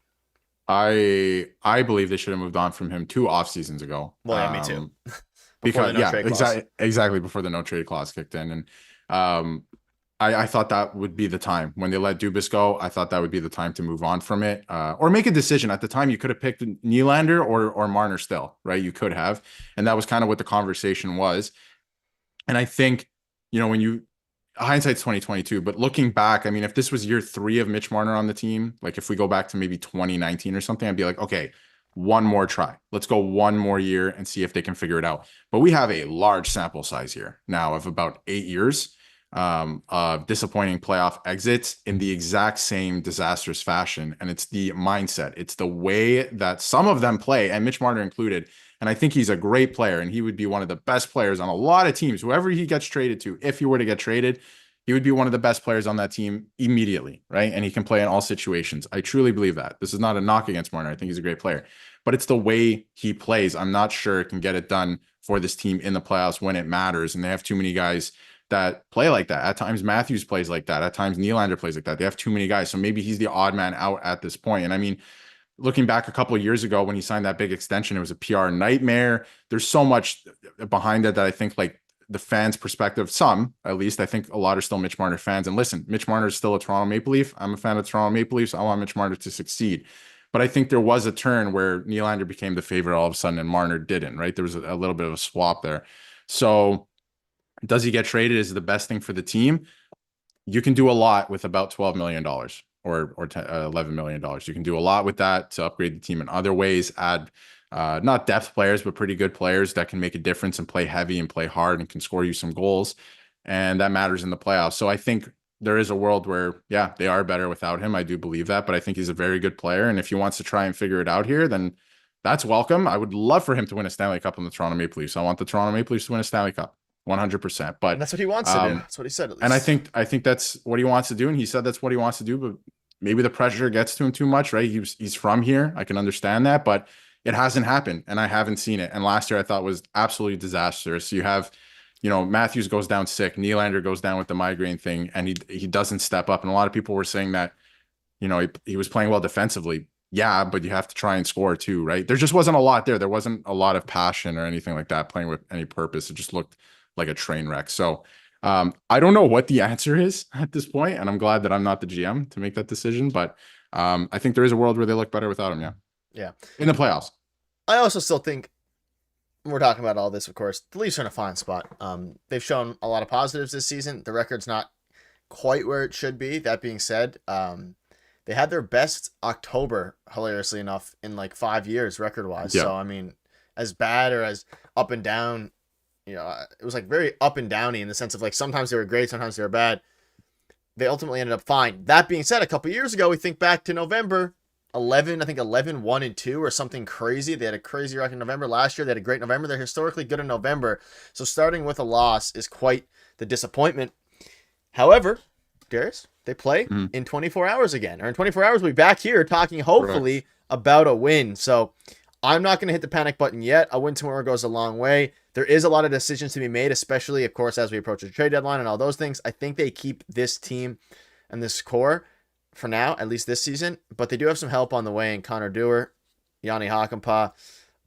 I believe they should have moved on from him 2 off seasons ago. Well, yeah, me too. Before the Because no yeah, trade clause. exactly before the no trade clause kicked in, and um, I thought that would be the time when they let Dubas go. I thought that would be the time to move on from it, or make a decision. At the time, you could have picked Nylander or Marner still, right? You could have, and that was kind of what the conversation was. And I think, when you hindsight's 2022, but looking back, I mean, if this was year 3 of Mitch Marner on the team, like if we go back to maybe 2019 or something, I'd be like, okay, one more try. Let's go one more year and see if they can figure it out. But we have a large sample size here now of about 8 years of disappointing playoff exits in the exact same disastrous fashion. And it's the mindset. It's the way that some of them play, and Mitch Marner included. And I think he's a great player, and he would be one of the best players on a lot of teams. Whoever he gets traded to, if he were to get traded, he would be one of the best players on that team immediately, right? And he can play in all situations. I truly believe that. This is not a knock against Marner. I think he's a great player, but it's the way he plays. I'm not sure it can get it done for this team in the playoffs when it matters. And they have too many guys that play like that. At times, Matthews plays like that. At times, Nylander plays like that. They have too many guys. So maybe he's the odd man out at this point. And I mean, looking back a couple of years ago when he signed that big extension, it was a PR nightmare. There's so much behind it that I think, like, the fans' perspective, some at least, I think a lot are still Mitch Marner fans. And listen, Mitch Marner is still a Toronto Maple Leaf. I'm a fan of Toronto Maple Leafs. I want Mitch Marner to succeed. But I think there was a turn where Nylander became the favorite all of a sudden and Marner didn't, right? There was a little bit of a swap there. So does he get traded? Is it the best thing for the team? You can do a lot with about $12 million or $11 million. You can do a lot with that to upgrade the team in other ways, add not depth players, but pretty good players that can make a difference and play heavy and play hard and can score you some goals. And that matters in the playoffs. So I think there is a world where, yeah, they are better without him. I do believe that, but I think he's a very good player. And if he wants to try and figure it out here, then that's welcome. I would love for him to win a Stanley Cup on the Toronto Maple Leafs. I want the Toronto Maple Leafs to win a Stanley Cup. 100%. And But that's what he wants to do. That's what he said, at least. and I think that's what he wants to do, and he said that's what he wants to do. But maybe the pressure gets to him too much, right? He's from here. I can understand that, but it hasn't happened, and I haven't seen it. And last year I thought was absolutely disastrous. You have, Matthews goes down sick, Nylander goes down with the migraine thing, and he doesn't step up. And a lot of people were saying that, he was playing well defensively. Yeah, but you have to try and score too, right? There just wasn't a lot there. There wasn't a lot of passion or anything like that playing with any purpose. It just looked like a train wreck. So I don't know what the answer is at this point, and I'm glad that I'm not the GM to make that decision. But I think there is a world where they look better without him. Yeah, Yeah. in the playoffs. I also still think, we're talking about all this, of course, the Leafs are in a fine spot. They've shown a lot of positives this season. The record's not quite where it should be. That being said, they had their best October, hilariously enough, in like 5 years record-wise. Yeah. So, I mean, as bad or as up and down, it was like very up and downy in the sense of, like, sometimes they were great, sometimes they were bad. They ultimately ended up fine. That being said, a couple years ago, we think back to November, 11, 1-2 or something crazy. They had a crazy record in November. Last year, they had a great November. They're historically good in November. So starting with a loss is quite the disappointment. However, Darius, they play in 24 hours again. Or in 24 hours, we'll be back here talking, hopefully, about a win. So I'm not going to hit the panic button yet. A win tomorrow goes a long way. There is a lot of decisions to be made, especially, of course, as we approach the trade deadline and all those things. I think they keep this team and this core for now, at least this season. But they do have some help on the way in Connor Dewar, Yanni Hakanpää.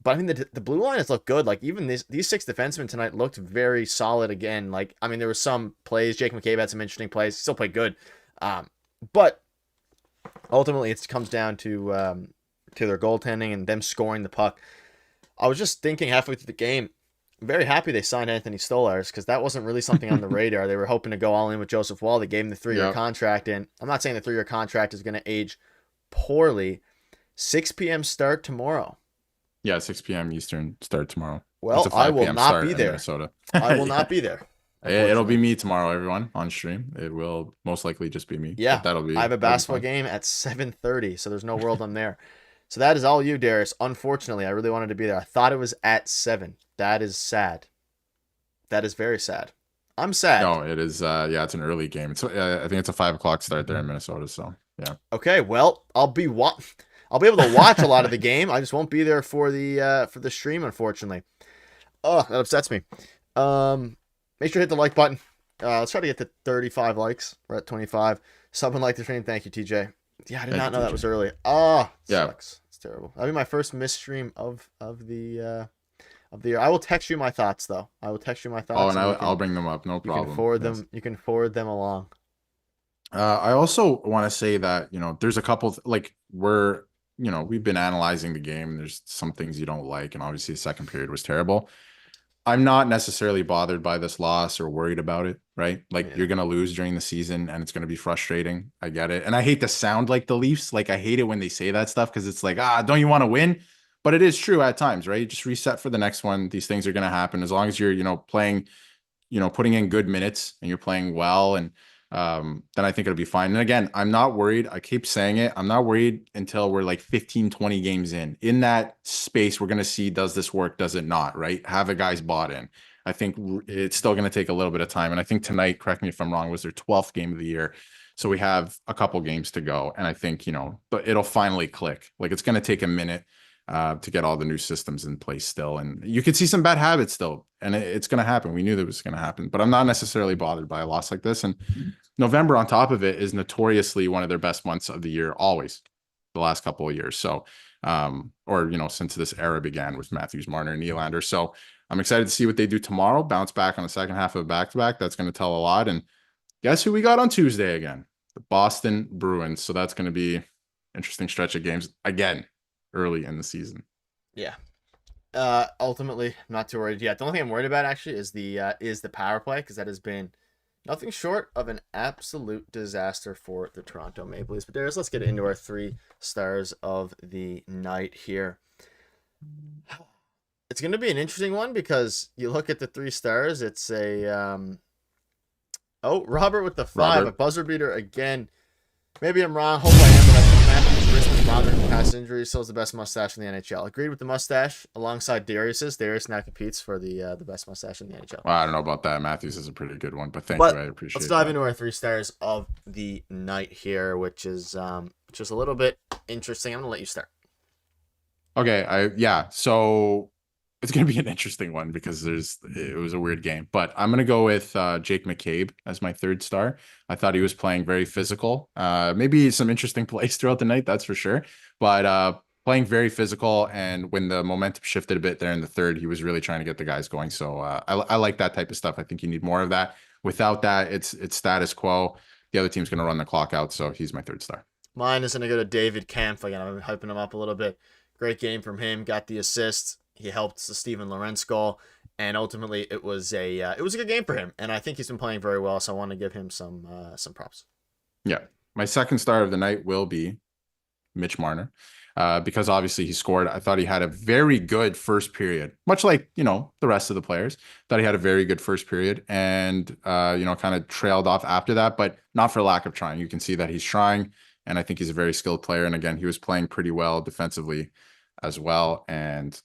But I think the blue line has looked good. Like, even these 6 defensemen tonight looked very solid again. Like, I mean, there were some plays. Jake McCabe had some interesting plays. He still played good. But ultimately, it comes down to their goaltending and them scoring the puck. I was just thinking halfway through the game, I'm very happy they signed Anthony Stolarz, because that wasn't really something on the radar. They were hoping to go all in with Joseph Wall. They gave him the 3-year contract, and I'm not saying the 3-year contract is going to age poorly. 6 p.m. start tomorrow. Yeah, 6 p.m. Eastern start tomorrow. Well, I will not be there. Minnesota. I will not be there. It'll be me tomorrow, everyone, on stream. It will most likely just be me. Yeah, that'll be. I have a basketball game at 7:30, so there's no world I'm there. So that is all you, Darius. Unfortunately, I really wanted to be there. I thought it was at 7. That is sad. That is very sad. I'm sad. No, it is. Yeah, it's an early game. It's I think it's a 5 o'clock start there in Minnesota. So yeah. Okay, well, I'll be able to watch a lot of the game. I just won't be there for the stream, unfortunately. Oh, that upsets me. Make sure to hit the like button. Let's try to get to 35 likes. We're at 25. Someone like the stream. Thank you, TJ. Yeah, I did not know that was early. Oh, yeah. sucks. terrible. That'll be my first missed stream of the year. I will text you my thoughts though. I will text you my Oh, thoughts, and and I'll bring them up. No you can problem. forward Yes. them. You can forward them along. I also want to say that, there's a couple like we've been analyzing the game. There's some things you don't like, and obviously the second period was terrible. I'm not necessarily bothered by this loss or worried about it, right? Like Yeah. you're gonna lose during the season and it's gonna be frustrating. I get it. And I hate to sound like the Leafs. Like I hate it when they say that stuff because it's like, don't you want to win? But it is true at times, right? You just reset for the next one. These things are gonna happen as long as you're, playing, putting in good minutes and you're playing well, and then I think it'll be fine. And again, I'm not worried. I keep saying it. I'm not worried until we're like 15, 20 games in. In that space, we're going to see, does this work? Does it not, right? Have the guys bought in. I think it's still going to take a little bit of time. And I think tonight, correct me if I'm wrong, was their 12th game of the year. So we have a couple games to go. And I think, but it'll finally click. Like it's going to take a minute to get all the new systems in place still. And you could see some bad habits still. And it's going to happen. We knew that was going to happen. But I'm not necessarily bothered by a loss like this. And November, on top of it, is notoriously one of their best months of the year, always, the last couple of years. So, since this era began with Matthews, Marner, and Nylander. So I'm excited to see what they do tomorrow. Bounce back on the second half of back-to-back. That's going to tell a lot. And guess who we got on Tuesday again? The Boston Bruins. So that's going to be interesting stretch of games again early in the season. Yeah. Ultimately, not too worried yet. The only thing I'm worried about actually is the power play, because that has been nothing short of an absolute disaster for the Toronto Maple Leafs. But Darius, let's get into our 3 stars of the night here. It's going to be an interesting one because you look at the 3 stars. It's Robert with the 5, a buzzer beater again. Maybe I'm wrong. Hope I am, but I think Matthew's wrist was bothered in past injury. Still has the best mustache in the NHL. Agreed with the mustache alongside Darius's. Darius now competes for the best mustache in the NHL. Well, I don't know about that. Matthews is a pretty good one, but thank you. I appreciate it. Let's dive into our 3 stars of the night here, which is just a little bit interesting. I'm going to let you start. Okay. So it's going to be an interesting one because it was a weird game, but I'm going to go with Jake McCabe as my 3rd star. I thought he was playing very physical. Maybe some interesting plays throughout the night, that's for sure. But playing very physical, and when the momentum shifted a bit there in the 3rd, he was really trying to get the guys going. So I like that type of stuff. I think you need more of that. Without that, it's status quo. The other team's going to run the clock out, so he's my 3rd star. Mine is going to go to David Kampf. Again, I've been hyping him up a little bit. Great game from him. Got the assist. He helped the Steven Lorentz goal, and ultimately it was a good game for him. And I think he's been playing very well, so I want to give him some props. Yeah, my 2nd star of the night will be Mitch Marner, because obviously he scored. I thought he had a very good first period, much like the rest of the players. Thought he had a very good first period, and kind of trailed off after that, but not for lack of trying. You can see that he's trying, and I think he's a very skilled player. And again, he was playing pretty well defensively as well,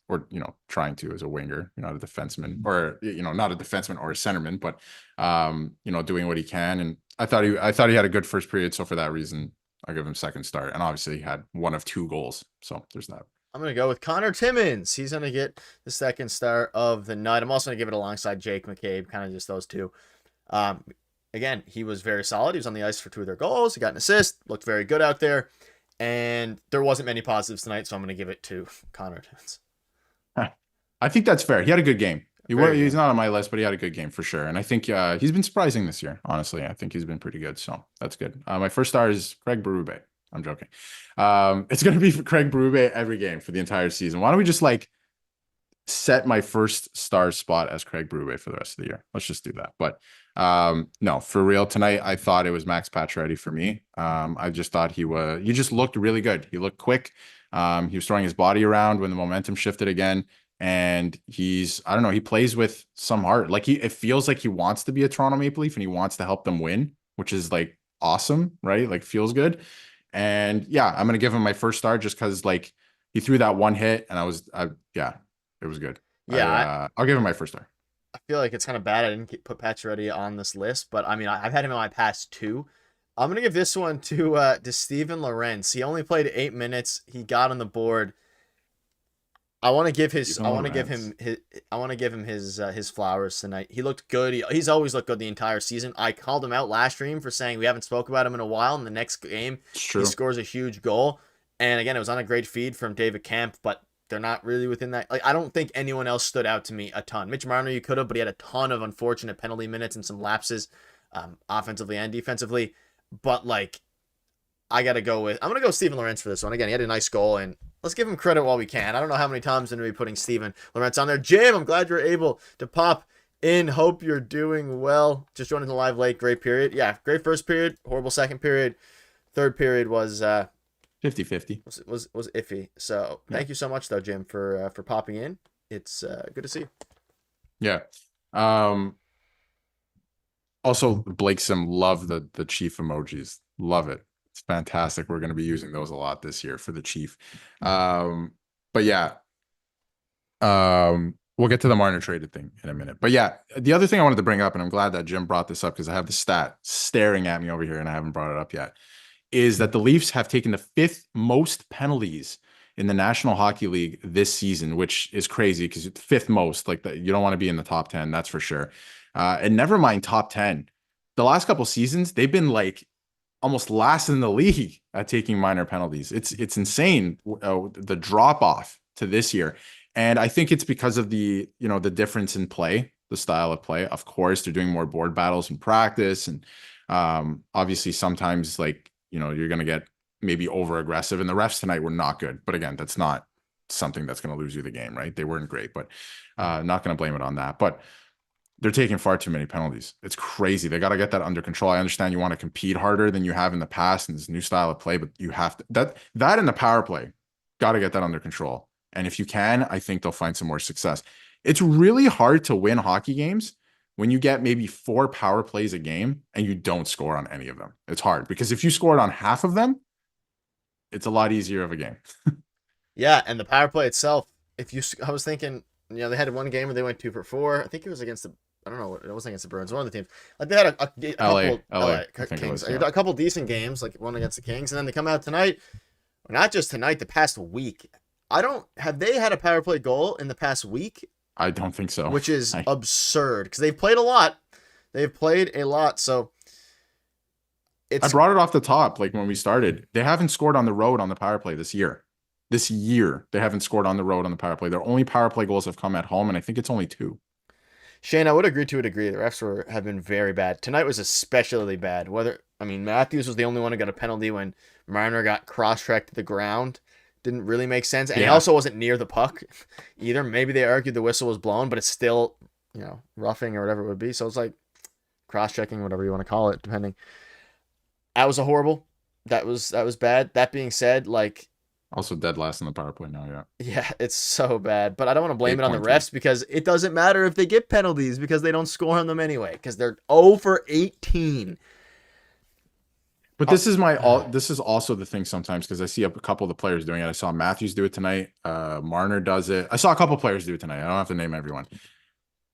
or trying to, as a winger. You're not a defenseman, or not a defenseman or a centerman, but doing what he can. And I thought he had a good first period. So for that reason, I'll give him 2nd star. And obviously he had 1 of 2 goals. So there's that. I'm going to go with Connor Timmins. He's going to get the 2nd star of the night. I'm also going to give it alongside Jake McCabe, kind of just those 2. Again, he was very solid. He was on the ice for 2 of their goals. He got an assist, looked very good out there. And there wasn't many positives tonight, so I'm going to give it to Connor Timmins. I think that's fair. He had a good game. He's not on my list, but he had a good game for sure. And I think he's been surprising this year, honestly. I think he's been pretty good, so that's good. My 1st star is Craig Berube. I'm joking. It's going to be for Craig Berube every game for the entire season. Why don't we just set my 1st star spot as Craig Berube for the rest of the year? Let's just do that. But no, for real, tonight I thought it was Max Pacioretty for me. I just thought he just looked really good. He looked quick. He was throwing his body around when the momentum shifted again. And he plays with some heart. It feels like he wants to be a Toronto Maple Leaf and he wants to help them win, which is awesome, right? Feels good. And yeah, I'm going to give him my 1st star just because he threw that 1 hit and it was good. Yeah. I'll give him my 1st star. I feel like it's kind of bad I didn't put Pacioretty on this list, but I mean, I've had him in my past 2. I'm going to give this one to Steven Lorentz. He only played 8 minutes. He got on the board. I want to give him his flowers tonight. He looked good. He's always looked good the entire season. I called him out last stream for saying we haven't spoke about him in a while. In the next game, he scores a huge goal, And again, it was on a great feed from David Camp, but they're not really within that. Like, I don't think anyone else stood out to me a ton. Mitch Marner, you could have, but he had a ton of unfortunate penalty minutes and some lapses, offensively and defensively. But like, I'm gonna go Steven Lorentz for this one. Again, he had a nice goal, and let's give him credit while we can. I don't know how many times I'm gonna be putting Steven Lorentz on there. Jim, I'm glad you're able to pop in. Hope you're doing well. Just joining the live late. Great period. Yeah, great first period. Horrible second period. Third period was 50-50. was iffy. So thank you so much though, Jim, for popping in. It's good to see you. Yeah. Also, Blake Sim, love the Chief emojis. Love it. It's fantastic. We're going to be using those a lot this year for the Chief. But yeah, we'll get to the Marner traded thing in a minute. But yeah, the other thing I wanted to bring up, and I'm glad that Jim brought this up because I have the stat staring at me over here and I haven't brought it up yet, is that the Leafs have taken the 5th most penalties in the National Hockey League this season, which is crazy because 5th most, like you don't want to be in the top 10, that's for sure. And never mind top 10. The last couple seasons, they've been like almost last in the league at taking minor penalties. It's insane, the drop off to this year. And I think it's because of the difference in play, the style of play. Of course, they're doing more board battles in practice. And obviously sometimes you're going to get maybe over aggressive, and the refs tonight were not good. But again, that's not something that's going to lose you the game, right? They weren't great, but not going to blame it on that. But they're taking far too many penalties. It's crazy. They got to get that under control. I understand you want to compete harder than you have in the past and this new style of play, but you have to that in the power play, got to get that under control. And if you can, I think they'll find some more success. It's really hard to win hockey games when you get maybe 4 power plays a game and you don't score on any of them. It's hard because if you scored on half of them, it's a lot easier of a game. Yeah, and the power play itself, I was thinking, they had one game where they went 2 for 4. I think it was against I don't know, it wasn't against the Bruins, one of the teams. Like they had a couple LA Kings, a couple decent games, like one against the Kings, and then they come out tonight. Not just tonight, the past week. Have they had a power play goal in the past week? I don't think so. Which is absurd because they've played a lot. So I brought it off the top, like when we started. They haven't scored on the road on the power play this year. This year, they haven't scored on the road on the power play. Their only power play goals have come at home, and I think it's only 2. Shane, I would agree to a degree. The refs have been very bad. Tonight was especially bad. Matthews was the only one who got a penalty when Marner got cross-tracked to the ground. Didn't really make sense. And he also wasn't near the puck either. Maybe they argued the whistle was blown, but it's still, roughing or whatever it would be. So it's like cross-checking, whatever you want to call it, depending. That was that was bad. That being said, also dead last in the power play now, yeah. Yeah, it's so bad. But I don't want to blame it on the refs because it doesn't matter if they get penalties because they don't score on them anyway because they're 0 for 18. But this is also the thing sometimes because I see a couple of the players doing it. I saw Matthews do it tonight. Marner does it. I saw a couple of players do it tonight. I don't have to name everyone.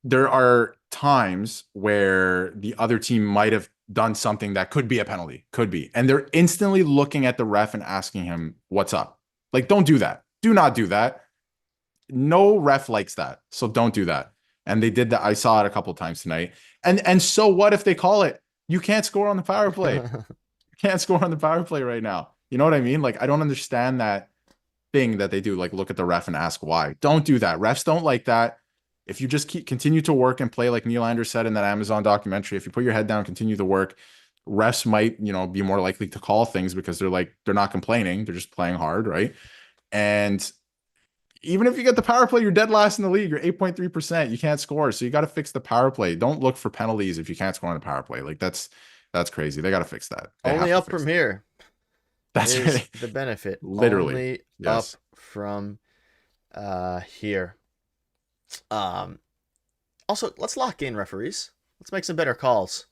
There are times where the other team might have done something that could be a penalty, and they're instantly looking at the ref and asking him, "What's up?" Like, don't do that. Do not do that. No ref likes that, so don't do that. And they did that. I saw it a couple of times tonight. And so what if they call it? You can't score on the power play. You can't score on the power play right now. You know what I mean? Like, I don't understand that thing that they do. Like, look at the ref and ask why. Don't do that. Refs don't like that. If you just continue to work and play, like Nylander said in that Amazon documentary, if you put your head down, continue to work, refs might, be more likely to call things because they're not complaining. They're just playing hard, right? And even if you get the power play, you're dead last in the league. You're 8.3%. You can't score. So you got to fix the power play. Don't look for penalties if you can't score on the power play. Like that's crazy. They got to fix that. Only up from here. That's right. The benefit. Literally. Only up from here. Also, let's lock in referees. Let's make some better calls.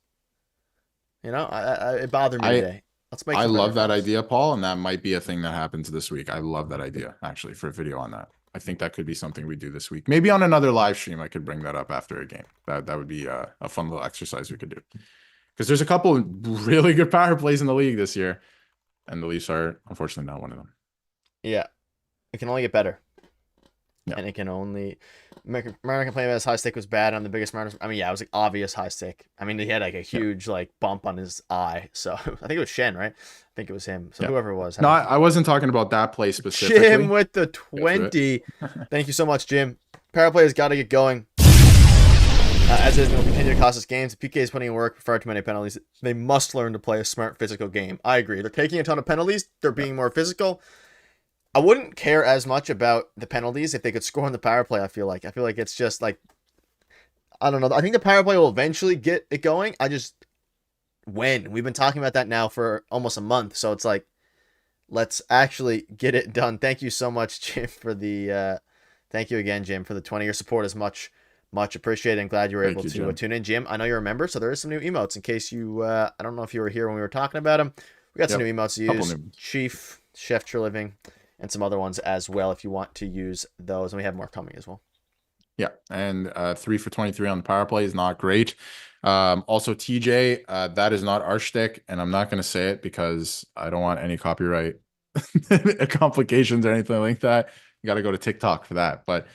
It bothered me today. Let's make. I love that idea, Paul, and that might be a thing that happens this week. I love that idea, actually, for a video on that. I think that could be something we do this week. Maybe on another live stream, I could bring that up after a game. That would be a fun little exercise we could do. Because there's a couple of really good power plays in the league this year, and the Leafs are unfortunately not one of them. Yeah, it can only get better. Yeah. And it can only Marner complained about his high stick was bad on the biggest Marner. I mean, yeah, it was like obvious high stick. I mean, he had like a Yeah. huge like bump on his eye. So I think it was Shen, right? I think it was him. So Yeah. whoever it was. No, I wasn't talking about that play Jim specifically. with the Go through it. 20. Thank you so much, Jim. Power play has got to get going. As it will continue to cost us games. If PK is putting in work for far too many penalties, they must learn to play a smart physical game. I agree. They're taking a ton of penalties. They're being more physical. I wouldn't care as much about the penalties if they could score on the power play. I feel like it's just like, I don't know. I think the power play will eventually get it going. When we've been talking about that now for almost a month, so it's like, let's actually get it done. Thank you so much, Jim, for the. Thank you again, Jim, for the 20-year support. Is much appreciated. I'm glad you were able to tune in, Jim. I know you're a member, so there is some new emotes in case you. I don't know if you were here when we were talking about them. We got some new emotes to use. Chief, Chef Treliving, and some other ones as well if you want to use those. And we have more coming as well. Yeah, and 3 for 23 on the power play is not great. Also, TJ, that is not our shtick, and I'm not going to say it because I don't want any copyright complications or anything like that. You got to go to TikTok for that. But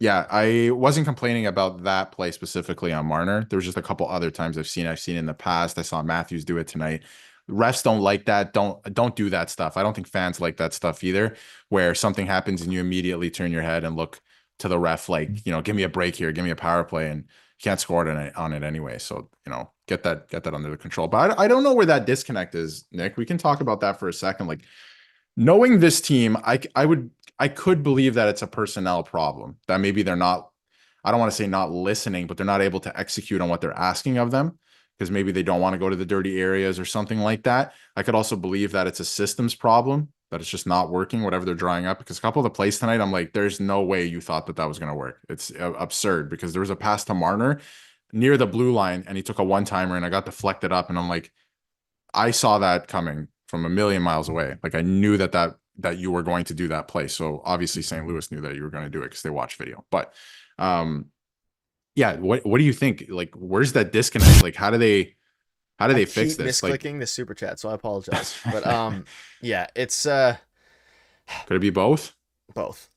yeah, I wasn't complaining about that play specifically on Marner. There was just a couple other times I've seen in the past. I saw Matthews do it tonight. Refs don't like that. Don't do that stuff. I don't think fans like that stuff either, where something happens and you immediately turn your head and look to the ref like, give me a break here, give me a power play, and you can't score it on it anyway. So, get that under the control. But I don't know where that disconnect is, Nick. We can talk about that for a second. Like, knowing this team, I could believe that it's a personnel problem, that maybe they're not, I don't want to say not listening, but they're not able to execute on what they're asking of them because maybe they don't want to go to the dirty areas or something like that. I could also believe that it's a systems problem, that it's just not working, whatever they're drawing up. Because a couple of the plays tonight, I'm like, there's no way you thought that was going to work. It's absurd because there was a pass to Marner near the blue line and he took a one-timer and I got deflected up and I'm like, I saw that coming from a million miles away. Like I knew that you were going to do that play. So obviously St. Louis knew that you were going to do it because they watched video. But yeah, what do you think? Like, where's that disconnect? Like, how do they fix this? Misclicking the super chat, so I apologize. But yeah, it's could it be both? Both.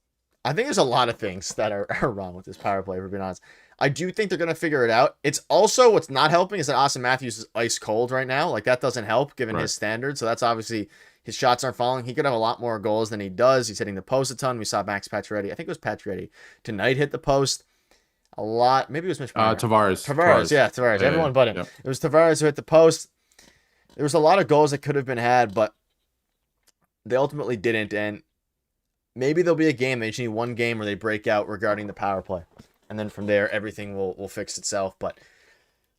I think there's a lot of things that are wrong with this power play, for being honest. I do think they're going to figure it out. It's also, what's not helping is that Austin Matthews is ice cold right now. Like, that doesn't help given his standards. So that's obviously, his shots aren't falling. He could have a lot more goals than he does. He's hitting the post a ton. We saw Max Pacioretty. I think it was Pacioretty tonight hit the post a lot. Maybe it was Mitch Marner. Tavares. Yeah, Tavares. Yeah, everyone but him. Yep. It was Tavares who hit the post. There was a lot of goals that could have been had, but they ultimately didn't. And maybe there'll be a game. They just need one game where they break out regarding the power play. And then from there, everything will fix itself. But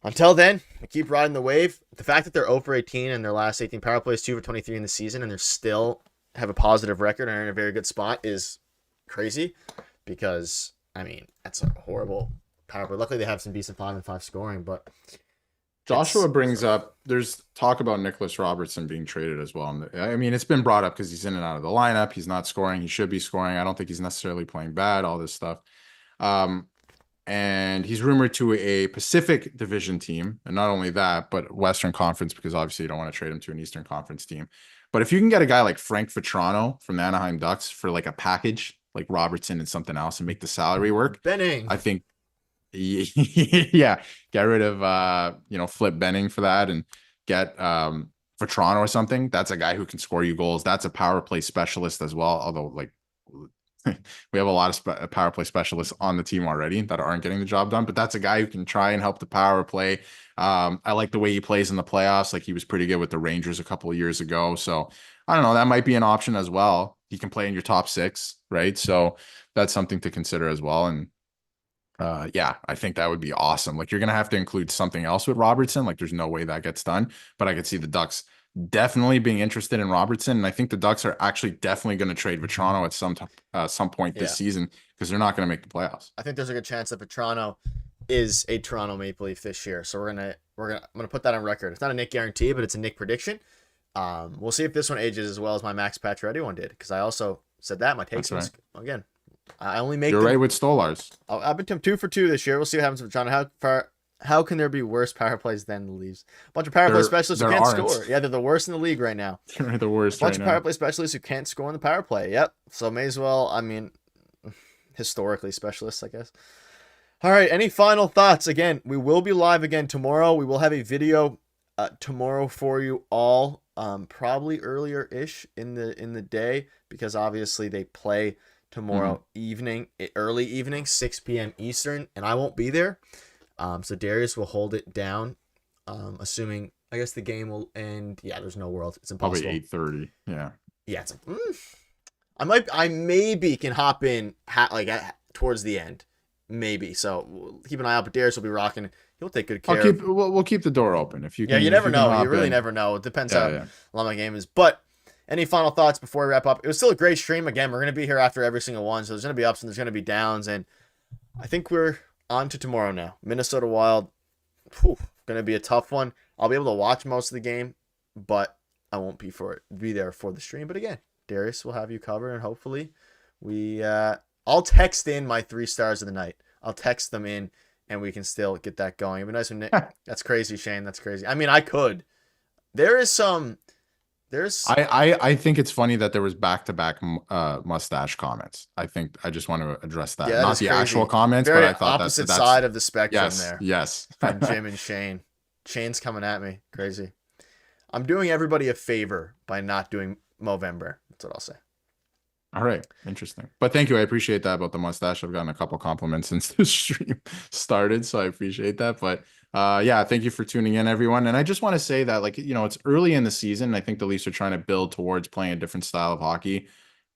until then, we keep riding the wave. The fact that they're 0 for 18 in their last 18 power plays, 2 for 23 in the season, and they're still have a positive record and are in a very good spot is crazy. Because, I mean, that's a horrible power play. Luckily, they have some decent 5-and-5 scoring. But Joshua brings up, there's talk about Nicholas Robertson being traded as well. I mean, it's been brought up because he's in and out of the lineup. He's not scoring. He should be scoring. I don't think he's necessarily playing bad, all this stuff. And he's rumored to a Pacific Division team. And not only that, but Western Conference, because obviously you don't want to trade him to an Eastern Conference team. But if you can get a guy like Frank Vetrano from the Anaheim Ducks for like a package, like Robertson and something else, and make the salary work, Benning. I think, yeah, get rid of, flip Benning for that and get Vetrano or something. That's a guy who can score you goals. That's a power play specialist as well. Although, like, we have a lot of power play specialists on the team already that aren't getting the job done, but that's a guy who can try and help the power play. I like the way he plays in the playoffs. Like, he was pretty good with the Rangers a couple of years ago. So I don't know, that might be an option as well. He can play in your top 6, right? So that's something to consider as well. And yeah, I think that would be awesome. Like, you're going to have to include something else with Robertson. Like, there's no way that gets done, but I could see the Ducks definitely being interested in Robertson. And I think the Ducks are actually definitely going to trade Vetrano at some point this season, because they're not going to make the playoffs. I think there's a good chance that Vetrano is a Toronto Maple Leaf this year. So I'm gonna put that on record. It's not a Nick guarantee, but it's a Nick prediction. We'll see if this one ages as well as my Max Pacioretty one did, because I also said that my takes was again. I only make. You're right with Stolars. I've been 2 for 2 this year. We'll see what happens with Vetrano. How can there be worse power plays than the Leafs? A bunch of power play specialists who there can't aren't. score. Yeah, they're the worst in the league right now. They're the worst Bunch right of now. power play specialists who can't score on the power play. Yep. So may as well. I mean, historically specialists, I guess. All right. Any final thoughts? Again, we will be live again tomorrow. We will have a video tomorrow for you all. Probably earlier ish in the day, because obviously they play tomorrow evening, early evening, 6 p.m. Eastern, and I won't be there. So Darius will hold it down. Assuming, I guess the game will end. Yeah, there's no world. It's impossible. Probably 8:30. Yeah. Yeah, it's I maybe can hop in towards the end, maybe. So keep an eye out. But Darius will be rocking. He'll take good care. We'll keep the door open if you. Yeah, can, you never know. You really in. never know. It depends how long my game is. But any final thoughts before we wrap up? It was still a great stream. Again, we're gonna be here after every single one, so there's gonna be ups and there's gonna be downs, and I think we're on to tomorrow now. Minnesota Wild. Gonna be a tough one. I'll be able to watch most of the game, but I won't be there for the stream. But again, Darius will have you covered, and hopefully I'll text in my 3 stars of the night. I'll text them in, and we can still get that going. It'd be nice when Nick. That's crazy, Shane. That's crazy. I mean, I could. There's I think it's funny that there was back-to-back mustache comments. I think I just want to address that. Yeah, Not the crazy. actual comments, Very but I thought opposite that's side of the spectrum there. Yes. From Jim and Shane. Shane's coming at me. Crazy. I'm doing everybody a favor by not doing Movember. That's what I'll say. All right. Interesting. But thank you. I appreciate that about the mustache. I've gotten a couple compliments since the stream started, so I appreciate that. But yeah, thank you for tuning in, everyone. And I just want to say that, it's early in the season, and I think the Leafs are trying to build towards playing a different style of hockey.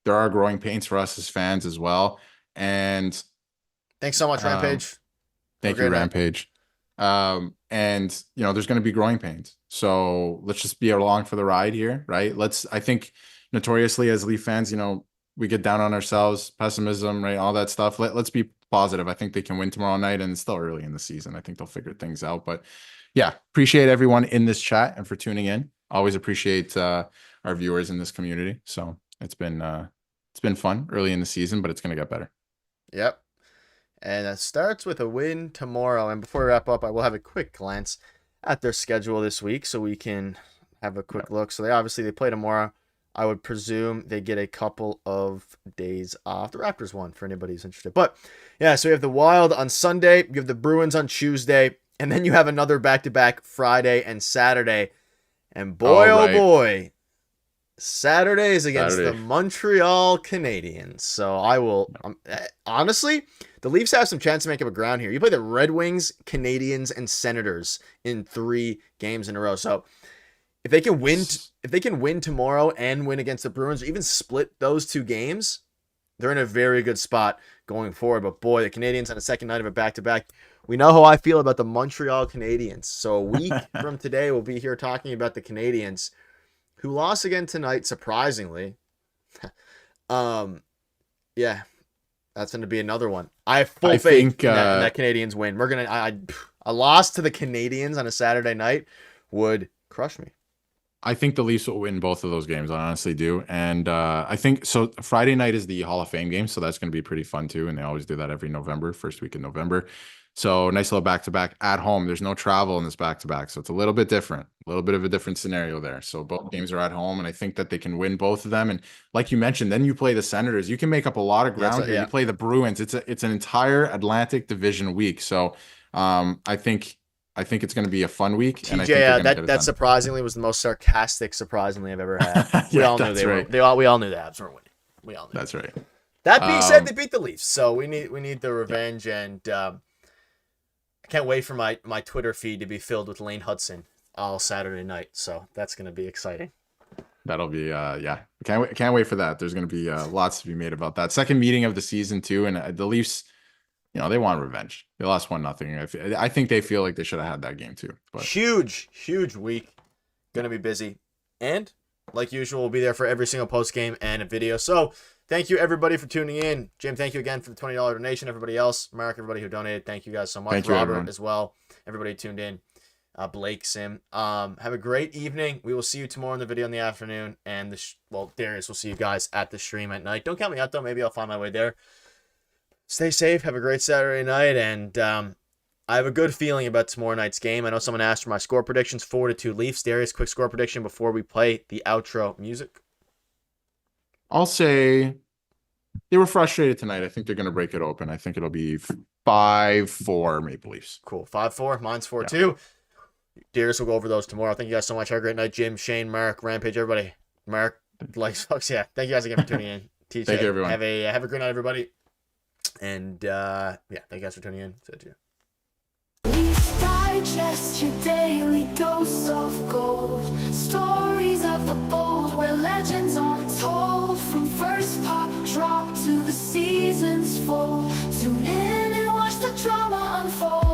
There are growing pains for us as fans as well. And thanks so much, Rampage. Thank you, Rampage. And there's going to be growing pains. So let's just be along for the ride here, right? I think notoriously as Leaf fans, we get down on ourselves, pessimism, right? All that stuff. Let's be positive. I think they can win tomorrow night, and it's still early in the season. I think they'll figure things out. But yeah, appreciate everyone in this chat and for tuning in. Always appreciate our viewers in this community. So it's been fun early in the season, but it's going to get better. Yep. And it starts with a win tomorrow. And before we wrap up, I will have a quick glance at their schedule this week so we can have a quick look. So they play tomorrow. I would presume they get a couple of days off. The Raptors won, for anybody who's interested. But yeah, so you have the Wild on Sunday, you have the Bruins on Tuesday, and then you have another back-to-back Friday and Saturday. And boy, oh boy, Saturday is against the Montreal Canadiens. So I will, honestly, the Leafs have some chance to make up a ground here. You play the Red Wings, Canadiens, and Senators in 3 games in a row. So if they can win tomorrow and win against the Bruins, or even split those 2 games, they're in a very good spot going forward. But boy, the Canadiens on the second night of a back-to-back. We know how I feel about the Montreal Canadiens. So a week from today, we'll be here talking about the Canadiens, who lost again tonight, surprisingly. Yeah, that's going to be another one. I have full faith in that Canadiens win. We're gonna. A loss to the Canadiens on a Saturday night would crush me. I think the Leafs will win both of those games. I honestly do. And I think so. Friday night is the Hall of Fame game, so that's going to be pretty fun too. And they always do that every November, first week in November. So nice little back-to-back at home. There's no travel in this back-to-back, so it's a little bit different, a little bit of a different scenario there. So both games are at home, and I think that they can win both of them. And like you mentioned, then you play the Senators. You can make up a lot of ground here. You play the Bruins. It's an entire Atlantic Division week. So I think it's going to be a fun week. TJ, and I think that surprisingly was the most sarcastic surprisingly I've ever had. We all knew we all knew the Habs were winning. We all knew. That's right. That being said, they beat the Leafs, so we need the revenge, and I can't wait for my Twitter feed to be filled with Lane Hudson all Saturday night. So that's going to be exciting. That'll be can't wait for that. There's going to be lots to be made about that second meeting of the season too, and the Leafs. They want revenge. They lost 1-0. I think they feel like they should have had that game too. But huge week. Gonna be busy. And like usual, we'll be there for every single post game and a video. So thank you everybody for tuning in. Jim, thank you again for the $20 donation. Everybody else, Mark, everybody who donated, thank you guys so much. Thank you, Robert everyone. as well. Everybody tuned in. Blake, Sim. Have a great evening. We will see you tomorrow in the video in the afternoon. And Darius will see you guys at the stream at night. Don't count me out though. Maybe I'll find my way there. Stay safe. Have a great Saturday night, and I have a good feeling about tomorrow night's game. I know someone asked for my score predictions. 4-2 Leafs. Darius, quick score prediction before we play the outro music. I'll say they were frustrated tonight. I think they're going to break it open. I think it'll be 5-4 Maple Leafs. Cool. 5-4. Mine's 4-2. Darius will go over those tomorrow. Thank you guys so much. Have a great night, Jim, Shane, Mark, Rampage, everybody. Mark, likes, folks. Yeah. Thank you guys again for tuning in. TJ, Thank you, everyone. Have a great night, everybody. And yeah, thank you guys for tuning in. Said you. Digest your daily dose of gold. Stories of the bold where legends untold. From first pop drop to the season's full. Tune in and watch the drama unfold.